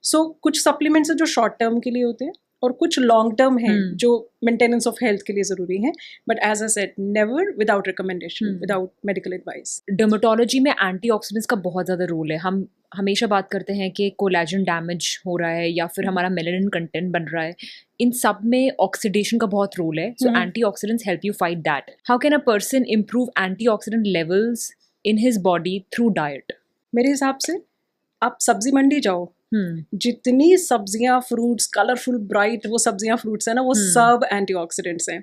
So कुछ सप्लीमेंट्स है जो शॉर्ट टर्म के लिए होते हैं, और कुछ लॉन्ग टर्म है जो मेंटेनेंस ऑफ हेल्थ के लिए ज़रूरी है, but as I said never without recommendation, without medical advice. Dermatology में एंटीऑक्सीडेंट्स का बहुत ज़्यादा रोल है. हम हमेशा बात करते हैं कि कोलेजन डैमेज हो रहा है या फिर हमारा मेलानिन कंटेंट बन रहा है, इन सब में ऑक्सीडेशन का बहुत रोल है. So antioxidants help you fight that. How can a person improve antioxidant levels in his body through diet? मेरे हिसाब से आप सब्जी मंडी जाओ, जितनी सब्जियां फ्रूट्स कलरफुल ब्राइट वो सब्जियां फ्रूट्स है ना, वो सब एंटीऑक्सीडेंट्स हैं.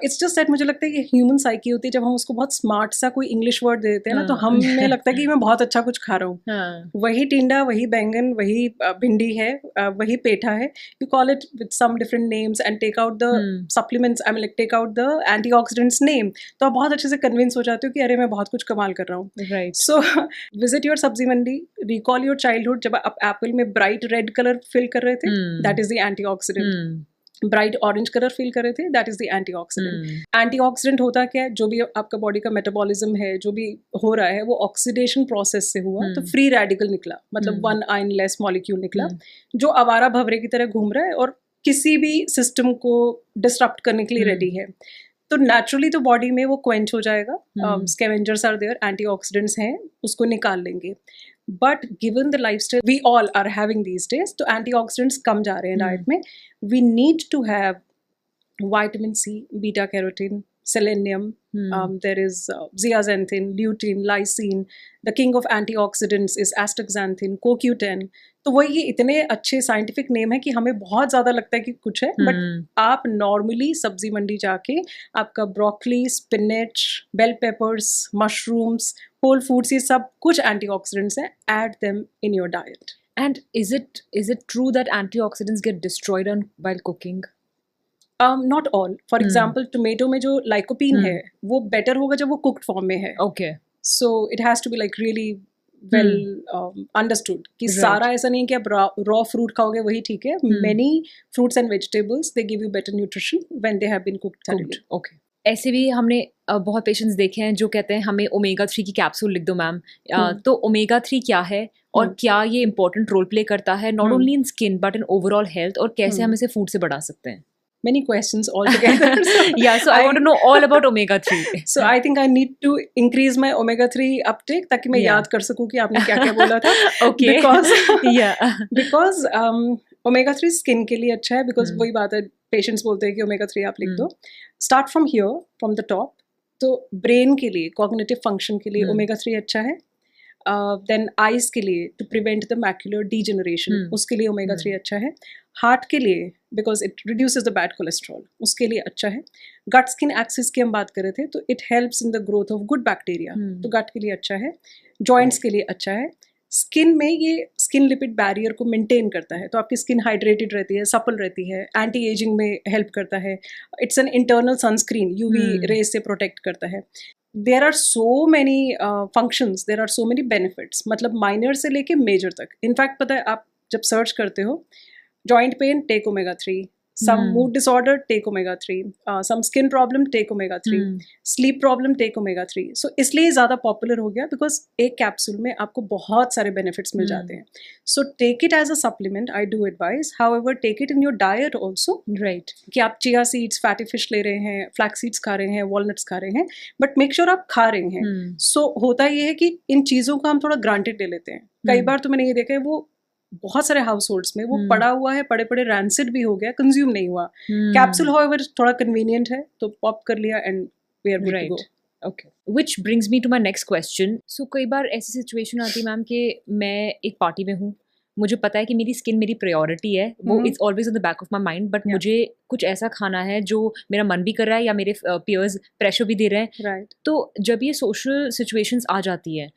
इट्स जस्ट दैट मुझे लगता है कि ह्यूमन साइकी होती है, जब हम उसको बहुत स्मार्ट सा कोई इंग्लिश वर्ड दे देते हैं ना, तो हमें लगता है कि मैं बहुत अच्छा कुछ खा रहा हूँ. वही टिंडा, वही बैंगन, वही भिंडी है, वही पेठा है, you call it with some different names and take out the supplements, I mean like take out the antioxidants name, तो आप बहुत अच्छे से कन्विंस हो जाते हो कि अरे मैं बहुत कुछ कमाल कर रहा हूँ. राइट. सो विजिट योर सब्जी मंडी, रिकॉल योर चाइल्डहुड, जब आप एप्पल में ब्राइट रेड कलर फिल कर रहे थे, that is the antioxidant. Bright orange colour feel कर रहे थे, that is the antioxidant. Antioxidant होता क्या है, जो भी आपका बॉडी का मेटाबॉलिज्म है, जो भी हो रहा है, वो ऑक्सीडेशन प्रोसेस से हुआ, तो फ्री रेडिकल निकला, मतलब वन आयन लेस मॉलिक्यूल निकला, जो आवारा भंवरे की तरह घूम रहा है और किसी भी सिस्टम को डिस्टर्ब करने के लिए रेडी है. तो नेचुरली तो बॉडी में वो क्वेंच हो जाएगा, स्कैवेंजर्स आर देयर, एंटीऑक्सीडेंट्स हैं, उसको निकाल लेंगे. But given the lifestyle we all are having these days, तो एंटीऑक्सीडेंट्स कम जा रहे हैं डाइट में. We need to have vitamin C, beta carotene, selenium, there is zeaxanthin, lutein, lysine. The king of antioxidants is astaxanthin, CoQ10. तो वही ये इतने अच्छे साइंटिफिक नेम है कि हमें बहुत ज़्यादा लगता है कि कुछ है, बट आप नॉर्मली सब्जी मंडी जाके आपका broccoli, spinach, bell peppers, mushrooms, whole foods, ये सब कुछ एंटीऑक्सीडेंट्स हैं, add them in your diet. And is it true that antioxidants get destroyed while cooking? Not all. For example, tomato में जो lycopene है, वो better होगा जब वो cooked form में है. Okay. So it has to be like really well understood कि सारा ऐसा नहीं है कि आप raw fruit खाओगे वही ठीक है. Many fruits and vegetables, they give you better nutrition when they have been cooked thoroughly. Okay. ऐसे भी हमने बहुत पेशेंट्स देखे हैं जो कहते हैं हमें ओमेगा 3 की कैप्सूल लिख दो मैम. तो ओमेगा 3 क्या है और क्या ये इंपॉर्टेंट रोल प्ले करता है not only in skin but in overall health, और कैसे हम इसे फूड से बढ़ा सकते हैं? Many questions altogether. So I want to know all about omega 3. So I think I need to increase my omega 3 uptake ताकि मैं याद कर सकूँ कि आपने क्या क्या बोला था. Okay. Because omega 3 स्किन के लिए अच्छा है, because वही बात है, पेशेंट्स बोलते हैं कि omega 3 आप लिख दो. Start from here, from the top. तो ब्रेन के लिए, कॉग्निटिव फंक्शन के लिए omega 3 अच्छा है. देन आइज के लिए to prevent the macular degeneration, उसके लिए ओमेगा 3 अच्छा है. हार्ट के लिए because it reduces the bad cholesterol, उसके लिए अच्छा है. गट स्किन एक्सिस की हम बात कर रहे थे, तो it helps in the growth of good bacteria, तो गट के लिए अच्छा है. जॉइंट्स के लिए अच्छा है. स्किन में ये स्किन लिपिड बैरियर को मेंटेन करता है, तो आपकी स्किन हाइड्रेटेड रहती है, सपल रहती है, एंटी एजिंग में हेल्प करता है. It's an internal sunscreen, UV rays से प्रोटेक्ट करता है. There are so many functions, there are so many benefits, मतलब माइनर से लेके मेजर तक. इनफैक्ट पता है, आप जब सर्च करते हो joint pain take omega 3, Some mood disorder, take omega-3. Some skin problem, take omega-3. Sleep problem, take omega-3. So इसलिए ज़्यादा popular हो गया because एक capsule में आपको बहुत सारे benefits मिल जाते हैं. So take it as a supplement, I do advise. However, take it in your diet also. Right. कि आप chia seeds, fatty fish ले रहे हैं, flax seeds खा रहे हैं, walnuts खा रहे हैं, but make sure आप खा रहे हैं. So होता ये है कि इन चीज़ों का हम थोड़ा granted ले लेते हैं. कई बार तो मैंने ये देखा है वो बहुत सारे हाउस होल्ड्स में वो पड़ा हुआ है, पड़े पड़े रैंसिड भी हो गया, कंज्यूम नहीं हुआ. कैप्सूल हाउएवर थोड़ा कन्वीनियंट है तो पॉप कर लिया and we are good to go. Okay, which brings me to my next question. So कई बार ऐसी सिचुएशन आती है मैम कि मैं एक पार्टी में हूँ, मुझे पता है कि मेरी स्किन मेरी प्रायोरिटी है, वो it's always on the back of my mind, but मुझे कुछ ऐसा खाना है जो मेरा मन भी कर रहा है या मेरे पीयर्स प्रेशर भी दे रहे हैं. तो जब ये सोशल सिचुएशंस आ जाती है,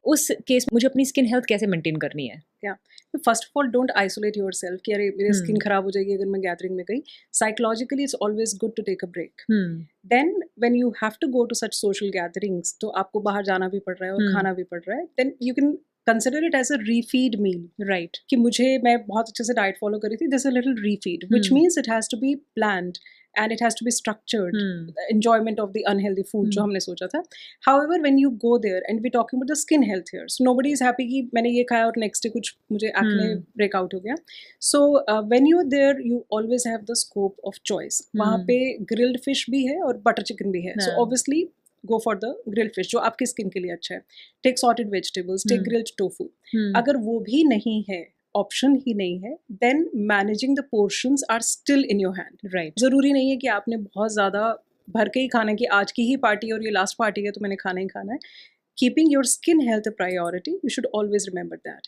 उस केस मुझे अपनी स्किन हेल्थ कैसे मेंटेन करनी है? First of all don't isolate your self कि अरे मेरी स्किन खराब हो जाएगी अगर मैं गैदरिंग में गई. Psychologically it's always good to take a break. Then when you have to go to such social gatherings, तो आपको बाहर जाना भी पड़ रहा है और खाना भी पड़ रहा है, then you can consider it as a refeed meal. Right. कि मैं बहुत अच्छे से डाइट फॉलो करी थी, this a little refeed, which means it has to be planned and it has to be structured. Enjoyment of the unhealthy food जो हमने सोचा था. However, when you go there and we're talking about the skin health here, so nobody is happy कि मैंने ये खाया और next day कुछ मुझे acne break out हो गया. So when you're there, you always have the scope of choice. वहाँ पे grilled fish भी है और butter chicken भी है. So obviously go for the grilled fish जो आपकी skin के लिए अच्छा है. Take sorted vegetables, take grilled tofu. अगर वो भी नहीं है, ऑप्शन ही नहीं है, then managing the portions are still in your hand. Right. जरूरी नहीं है कि आपने बहुत ज़्यादा भर के ही खाना है कि आज की ही पार्टी और ये लास्ट पार्टी है तो मैंने खाना ही खाना है. Keeping your skin health a priority, you should always remember that.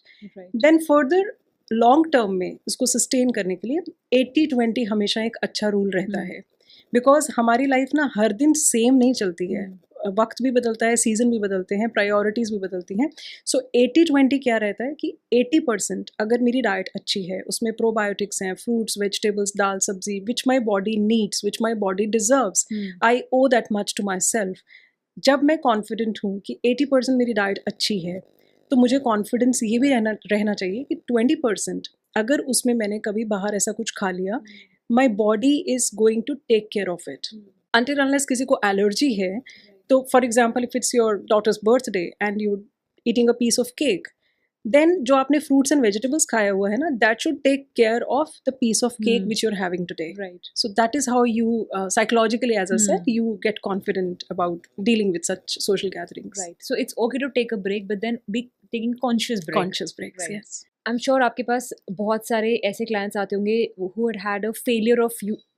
Then further long term में इसको सस्टेन करने के लिए 80-20 हमेशा एक अच्छा रूल रहता है. बिकॉज हमारी लाइफ ना हर दिन सेम नहीं चलती है. वक्त भी बदलता है, सीजन भी बदलते हैं, प्रायोरिटीज़ भी बदलती हैं. सो 80-20 क्या रहता है कि 80% अगर मेरी डाइट अच्छी है, उसमें प्रोबायोटिक्स हैं, fruits, vegetables, dal, sabzi, which my body needs, which my body deserves, I owe that much to myself. जब मैं कॉन्फिडेंट हूँ कि 80% मेरी डाइट अच्छी है, तो मुझे कॉन्फिडेंस ये भी रहना चाहिए कि 20% अगर उसमें मैंने कभी बाहर ऐसा कुछ खा लिया, my body is going to take care of it. Until unless किसी को एलर्जी है, तो for example if it's your daughter's birthday and you eating a piece of cake, then जो आपने फ्रूट्स एंड वेजिटेबल्स खाया हुआ है ना, that should take care of the piece of cake which you are having today. Right. So that is how you psychologically, as I said, you get confident about dealing with such social gatherings. Right. So it's okay to take a break, but then be taking conscious break. Conscious breaks, right. yes. I'm sure आपके पास बहुत सारे ऐसे clients आते होंगे who had a failure of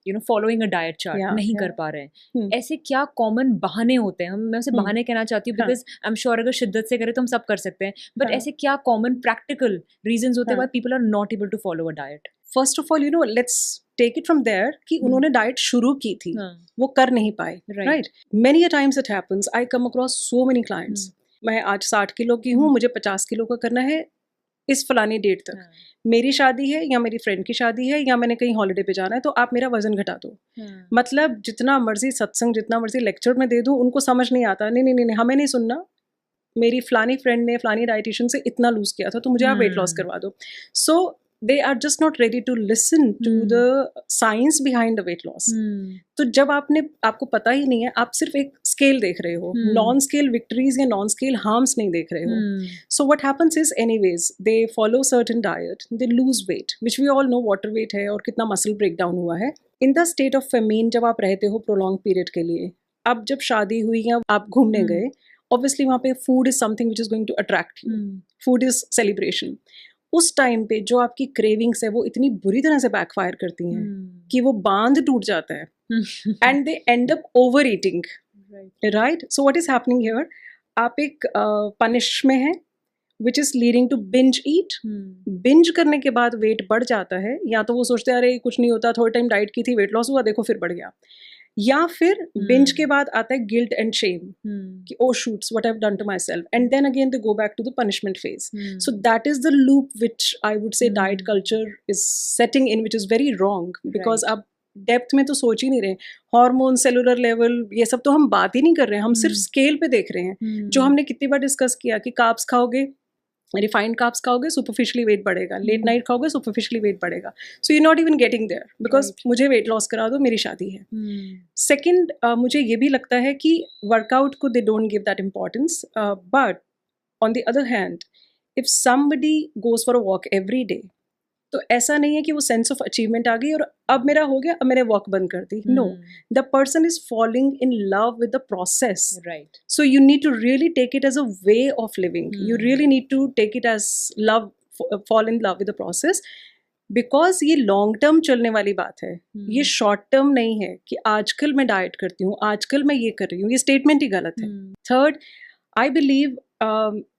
you know following a diet chart. नहीं कर पा रहे हैं. ऐसे क्या common बहाने होते हैं? मैं उसे बहाने कहना चाहती हूँ because I'm sure अगर शिद्दत से करें तो हम सब कर सकते हैं. But ऐसे क्या common practical reasons होते हैं why people are not able to follow a diet? First of all, you know, let's take it from there कि उन्होंने डाइट शुरू की थी, वो कर नहीं पाए. Right. Many a times it happens. I come across so many clients. मैं आज 60 किलो की हूँ, मुझे 50 किलो का करना है इस फलानी डेट तक. मेरी शादी है या मेरी फ्रेंड की शादी है या मैंने कहीं हॉलिडे पे जाना है, तो आप मेरा वजन घटा दो. मतलब जितना मर्जी सत्संग, जितना मर्जी लेक्चर में दे दूँ, उनको समझ नहीं आता. नहीं नहीं नहीं, हमें नहीं सुनना. मेरी फलानी फ्रेंड ने फलानी डाइटिशियन से इतना लूज किया था, तो मुझे आप वेट लॉस करवा दो. सो they are just not ready to listen to the science behind the weight loss. तो जब आपको पता ही नहीं है, आप सिर्फ एक स्केल देख रहे हो, नॉन स्केल विक्ट्रीज या नॉन स्केल हार्म्स नहीं देख रहे हो. So what happens is, anyways, they follow certain diet, they lose weight, which we all know water weight है और कितना muscle breakdown हुआ है. In the state of famine, जब आप रहते हो prolonged period के लिए, अब जब शादी हुई या आप घूमने गए, obviously वहाँ पे food is something which is going to attract you. Food is celebration. उस टाइम पे जो आपकी क्रेविंग्स है वो इतनी बुरी तरह से बैकफायर करती हैं कि वो बांध टूट जाता है and they end up over eating. Right. So what is happening here, आप एक पनिश में हैं which is leading to binge eat. Binge करने के बाद वेट बढ़ जाता है, या तो वो सोचते हैं अरे कुछ नहीं होता, थोड़े टाइम डाइट की थी, वेट लॉस हुआ, देखो फिर बढ़ गया. या फिर बिंज के बाद आता है गिल्ट एंड शेम कि oh shoots what I have done to myself, and then again they go back to the punishment phase. So that is the loop which I would say diet culture is setting in, which is very wrong. Because आप depth में तो सोच ही नहीं रहे. Hormone, cellular level, ये सब तो हम बात ही नहीं कर रहे हैं, हम सिर्फ स्केल पे देख रहे हैं. जो हमने कितनी बार डिस्कस किया कि कार्ब्स खाओगे रिफाइंड कार्ब्स खाओगे सुपरफिशियली वेट बढ़ेगा, लेट नाइट खाओगे सुपरफिशियली वेट बढ़ेगा. So you not even getting there because मुझे वेट लॉस करा दो, मेरी शादी है. सेकेंड, मुझे ये भी लगता है कि वर्कआउट को they don't give that importance, but on the other hand if somebody goes for a walk every day, तो ऐसा नहीं है कि वो सेंस ऑफ अचीवमेंट आ गई और अब मेरा हो गया, अब मैंने वॉक बंद कर दी. No, the person is falling in love with the process. Right. So you need to really take it as a way of living. You really need to take it as love, fall in love with the process, because ये long term चलने वाली बात है. ये short term नहीं है कि आजकल मैं डाइट करती हूँ, आजकल मैं ये कर रही हूँ. ये स्टेटमेंट ही गलत है. Third, I believe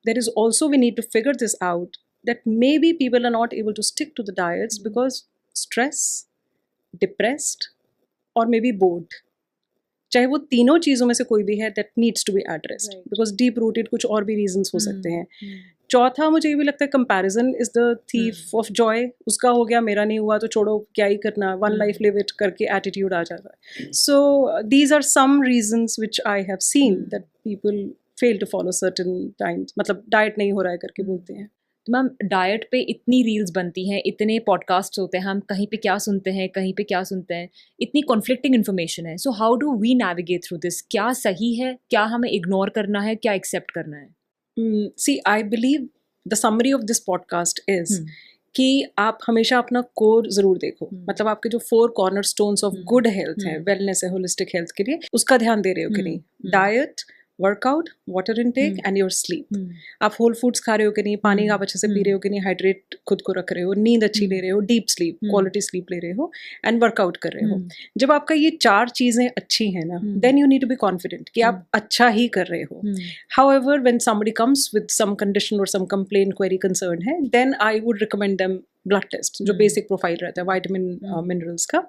there is also, we need to figure this out, that maybe people are not able to stick to the diets because stress, depressed, or maybe bored. चाहे वो तीनों चीज़ों में से कोई भी है, that needs to be addressed. Right. Because deep rooted कुछ और भी reasons हो सकते हैं. चौथा, मुझे ये भी लगता है comparison is the thief of joy. उसका हो गया, मेरा नहीं हुआ तो छोड़ो, क्या ही करना, one life live it करके attitude आ जाता है. So these are some reasons which I have seen that people fail to follow certain times. मतलब डाइट नहीं हो रहा है करके बोलते हैं. तो मैम, डाइट पे इतनी रील्स बनती हैं, इतने पॉडकास्ट होते हैं, हम कहीं पे क्या सुनते हैं, कहीं पे क्या सुनते हैं, इतनी कॉन्फ्लिक्टिंग इन्फॉर्मेशन है. So how do we navigate through this? क्या सही है, क्या हमें इग्नोर करना है, क्या एक्सेप्ट करना है? See, I believe the summary of this podcast is कि आप हमेशा अपना कोर जरूर देखो. मतलब आपके जो 4 कॉर्नरस्टोन्स ऑफ गुड हेल्थ है, वेलनेस है, होलिस्टिक हेल्थ के लिए, उसका ध्यान दे रहे हो कि नहीं. Diet, workout, water intake and your sleep. आप होल फूड्स खा रहे हो कि नहीं, पानी आप अच्छे से पी रहे हो कि नहीं, हाइड्रेट खुद को रख रहे हो, नींद अच्छी ले रहे हो, डीप स्लीप, क्वालिटी स्लीप ले रहे हो, एंड वर्कआउट कर रहे हो. जब आपका ये 4 चीजें अच्छी हैं ना, then you need to be confident कि आप अच्छा ही कर रहे हो. However when somebody comes with some condition और सम कंप्लेंट, क्वेरी, कंसर्न है, then I would recommend them blood test, जो बेसिक प्रोफाइल रहता है वाइटामिन मिनरल्स का.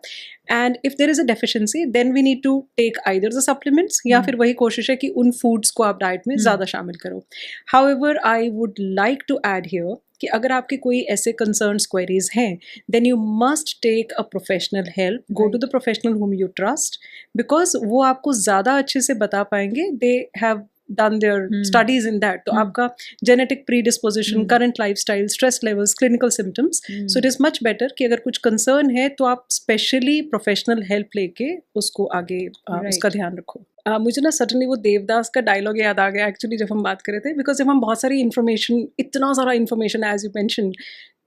And if there is a deficiency, then we need to take either the supplements, या फिर वही कोशिश है कि उन फूड्स को आप डाइट में ज़्यादा शामिल करो. However, I would like to add here कि अगर आपके कोई ऐसे कंसर्न्स, क्वेरीज हैं, then you must take a professional help. Go to the professional whom you trust, because वो आपको ज़्यादा अच्छे से बता पाएंगे. They have done their studies in that. तो आपका genetic predisposition, current lifestyle, stress levels, clinical symptoms. So it is much better कि अगर कुछ concern है तो आप specially professional help लेके उसको आगे उसका ध्यान रखो. मुझे ना सडनली वो देवदास का डायलॉग याद आ गया एक्चुअली जब हम बात कर रहे थे, बिकॉज जब हम बहुत सारी इन्फॉर्मेशन, इतना सारा इन्फॉर्मेशन एज यू मेंशन,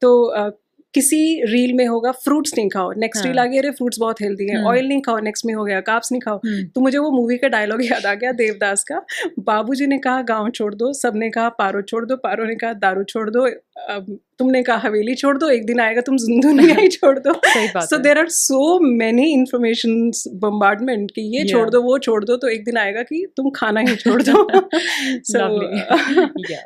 तो किसी रील में होगा फ्रूट्स नहीं खाओ, नेक्स्ट रील आ गया, अरे फ्रूट्स बहुत हेल्दी है. ऑयल नहीं खाओ, नेक्स्ट में हो गया कार्ब्स नहीं खाओ. तो मुझे वो मूवी का डायलॉग याद आ गया देवदास का. बाबूजी ने कहा गांव छोड़ दो, सबने कहा पारो छोड़ दो, पारो ने कहा दारू छोड़ दो, तुमने कहा हवेली छोड़ दो, एक दिन आएगा तुम दुनिया ही छोड़ दो. So there are so many information bombardment कि ये छोड़ दो, वो छोड़ दो, तो एक दिन आएगा कि तुम खाना ही छोड़ दो.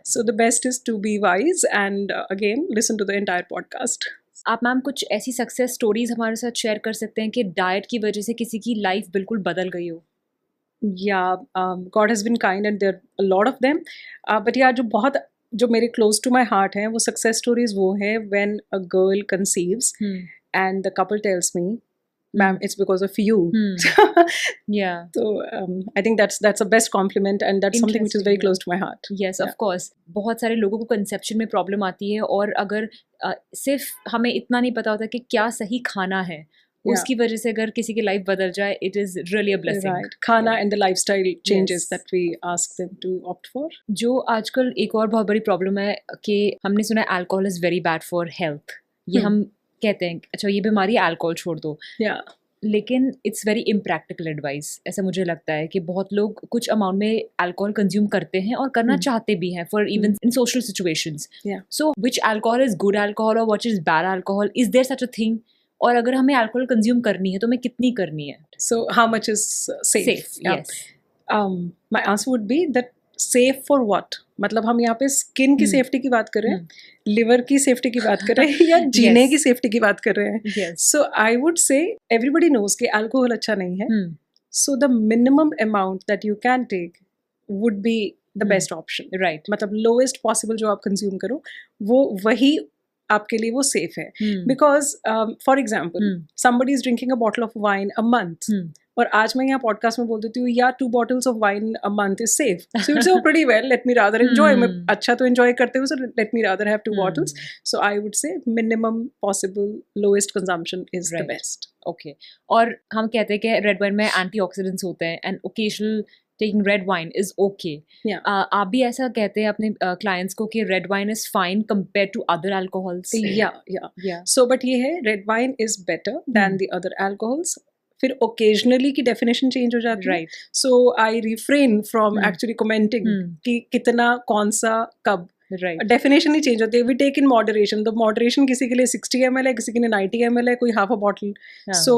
So the best is to be wise and again listen to the entire podcast. आप मैम कुछ ऐसी सक्सेस स्टोरीज हमारे साथ शेयर कर सकते हैं कि डाइट की वजह से किसी की लाइफ बिल्कुल बदल गई हो? Yeah, God has been kind and there are a lot of them. But yeah, जो मेरे क्लोज टू माई हार्ट हैं वो सक्सेस स्टोरीज वो है when a girl conceives and the couple tells me, ma'am, it's because of you. Yeah. So I think that's a best compliment and that's something which is very close to my heart. Yes, of course. बहुत सारे लोगों को conception में problem आती है और अगर सिर्फ हमें इतना नहीं पता होता कि क्या सही खाना है, उसकी वजह से अगर किसी की लाइफ बदल जाए, it is really a blessing. Right. खाना and the lifestyle changes that we ask them to opt for. जो आजकल एक और बहुत बड़ी प्रॉब्लम है कि हमने सुना है alcohol is very bad for health. ये हम कहते हैं अच्छा ये बीमारी है, अल्कोहल छोड़ दो. लेकिन इट्स वेरी इम्प्रैक्टिकल एडवाइस. ऐसा मुझे लगता है कि बहुत लोग कुछ अमाउंट में अल्कोहल कंज्यूम करते हैं और करना चाहते भी हैं for even in social situations. So which alcohol is good alcohol और what is bad alcohol? Is there such a thing? और अगर हमें अल्कोहल कंज्यूम करनी है तो हमें कितनी करनी है? So how much is safe? My answer would be that safe for what? मतलब हम यहाँ पे स्किन की सेफ्टी की बात कर रहे हैं, लिवर की सेफ्टी की बात कर रहे हैं, या जीने की सेफ्टी की बात कर रहे हैं? So I would say everybody knows कि अल्कोहल अच्छा नहीं है. So the minimum amount that you can take would be the best option. Right. मतलब लोएस्ट पॉसिबल जो आप कंज्यूम करो वो वही आपके लिए वो सेफ है. Because for example somebody is drinking a bottle of wine a month और आज मैं यहाँ पॉडकास्ट में बोल देती हूँ या 2 bottles of wine a month is safe, so you'd say oh pretty well, let me rather enjoy. मैं अच्छा तो enjoy करते हुए, so let me rather have 2 bottles. So I would say minimum possible lowest consumption is the best. Okay. और हम कहते हैं कि रेड वाइन में एंटीऑक्सीडेंट्स होते हैं and occasional taking red wine is okay. Yeah. आप भी ऐसा कहते हैं अपने clients को कि red wine is fine compared to other alcohols? Yeah. So but ये है red wine is better than the other alcohols. फिर occasionally की definition change हो जाती है. Right. So I refrain from actually commenting कि कितना कौन सा कब. Right. Definition ही change होती है. We take in moderation. तो moderation किसी के लिए 60 ml है, किसी के लिए 90 ml है, कोई half a bottle. So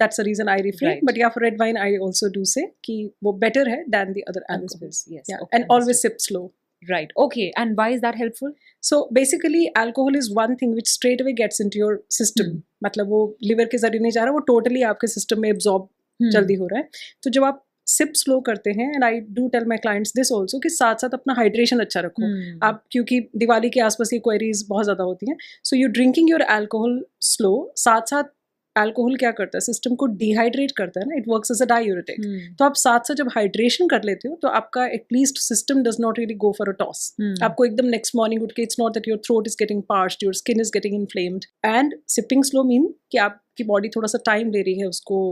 that's the reason I refrain. Right. But yeah, for red wine I also do say कि वो better है than the other alcohols. Yes. Yeah. Okay, and always sip slow. Right. Okay. And why is that helpful? So basically alcohol is one thing which straight away gets into your system. मतलब वो liver के जरिए नहीं जा रहा, वो totally आपके system में absorb जल्दी हो रहा है. तो जब आप सिप स्लो करते हैं, and I do tell my clients this also कि साथ साथ अपना हाइड्रेशन अच्छा रखो. आप क्योंकि दिवाली के आसपास ये क्वेरीज बहुत ज़्यादा होती हैं, so you drinking your alcohol slow. साथ साथ अल्कोहल क्या करता है, सिस्टम को डिहाइड्रेट करता है ना, it works as a diuretic. तो आप साथ साथ जब हाइड्रेशन कर लेते हो तो आपका at least system does not really go for a toss. आपको एकदम नेक्स्ट मॉर्निंग उठ के it's not that your throat is getting parched, your skin is getting inflamed. And sipping slow mean कि आपकी बॉडी थोड़ा सा टाइम ले रही है उसको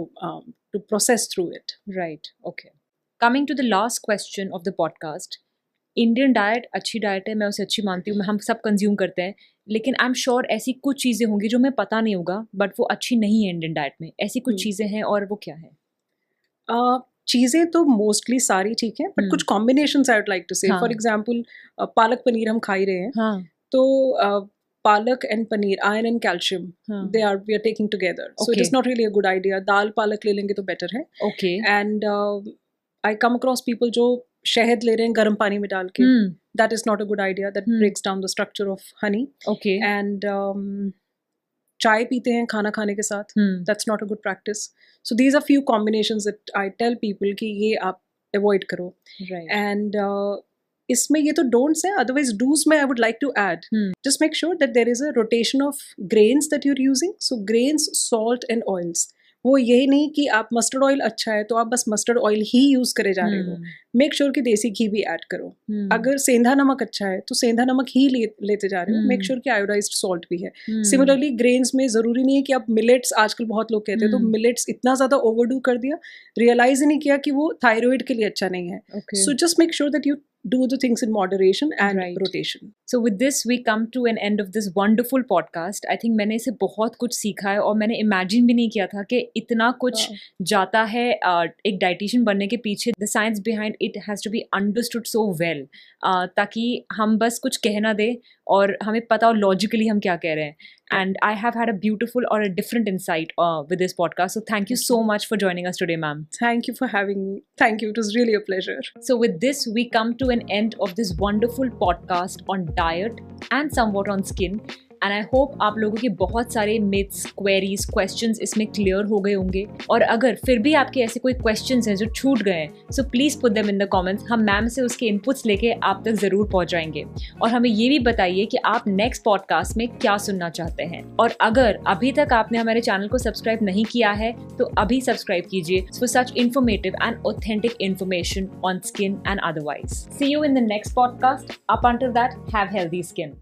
to process through it. Right. Okay. Coming to the last question of the podcast, Indian diet अच्छी diet है, मैं उसे अच्छी मानती हूँ, हम सब कंज्यूम करते हैं, लेकिन आई एम श्योर ऐसी कुछ चीज़ें होंगी जो हमें पता नहीं होगा बट वो अच्छी नहीं है इंडियन डाइट में. ऐसी कुछ चीज़ें हैं और वो क्या है? चीज़ें तो मोस्टली सारी ठीक है, बट कुछ combinations I would like to say. For example palak paneer हम खा ही रहे हैं, तो palak and paneer, iron and calcium, we are taking together, so it is not really a good idea. दाल पालक ले लेंगे तो बेटर है. Okay. And I come across people जो शहद ले रहे हैं गर्म पानी में डाल के. That is not a good idea, that breaks down the structure of honey. Okay. And चाय पीते हैं खाना खाने के साथ, that's not a good practice. So these are few combinations that I tell people कि ये आप अवॉइड करो. एंड इसमें ये तो डोंट्स है, अदरवाइज डूज में I would like to add, just make sure that there is a rotation of grains that you are using. So grains, salt and oils. वो यही नहीं कि आप मस्टर्ड ऑयल अच्छा है तो आप बस मस्टर्ड ऑयल ही यूज करे जा रहे हो. मेक श्योर कि देसी घी भी ऐड करो. अगर सेंधा नमक अच्छा है तो सेंधा नमक ही लेते जा रहे हो. मेक श्योर कि आयोडाइज्ड सॉल्ट भी है. सिमिलरली ग्रेन्स में जरूरी नहीं है कि आप मिलेट्स, आजकल बहुत लोग कहते हैं तो मिलेट्स इतना ज्यादा ओवरडू कर दिया, रियलाइज ही नहीं किया कि वो थायराइड के लिए अच्छा नहीं है. So just make sure that you do the things in moderation and rotation. So with this we come to an end of this wonderful podcast. I think मैंने इसे बहुत कुछ सीखा है और मैंने imagine भी नहीं किया था कि इतना कुछ जाता है एक dietitian बनने के पीछे. The science behind it has to be understood so well ताकि हम बस कुछ कह ना दे और हमें पता हो logically हम क्या कह रहे हैं. And I have had a beautiful or a different insight with this podcast. So thank you so much for joining us today, ma'am. Thank you for having me. Thank you. It was really a pleasure. So with this, we come to an end of this wonderful podcast on diet and somewhat on skin. And I hope आप लोगों के बहुत सारे myths, queries, questions इसमें clear हो गए होंगे. और अगर फिर भी आपके ऐसे कोई questions हैं जो छूट गए हैं, so please put them in the comments. हम मैम से उसके inputs लेके आप तक ज़रूर पहुँचाएंगे. और हमें ये भी बताइए कि आप next podcast में क्या सुनना चाहते हैं. और अगर अभी तक आपने हमारे चैनल को सब्सक्राइब नहीं किया है तो अभी सब्सक्राइब कीजिए for such informative and authentic information on skin and otherwise. See you in the next podcast. Up until that, have healthy skin.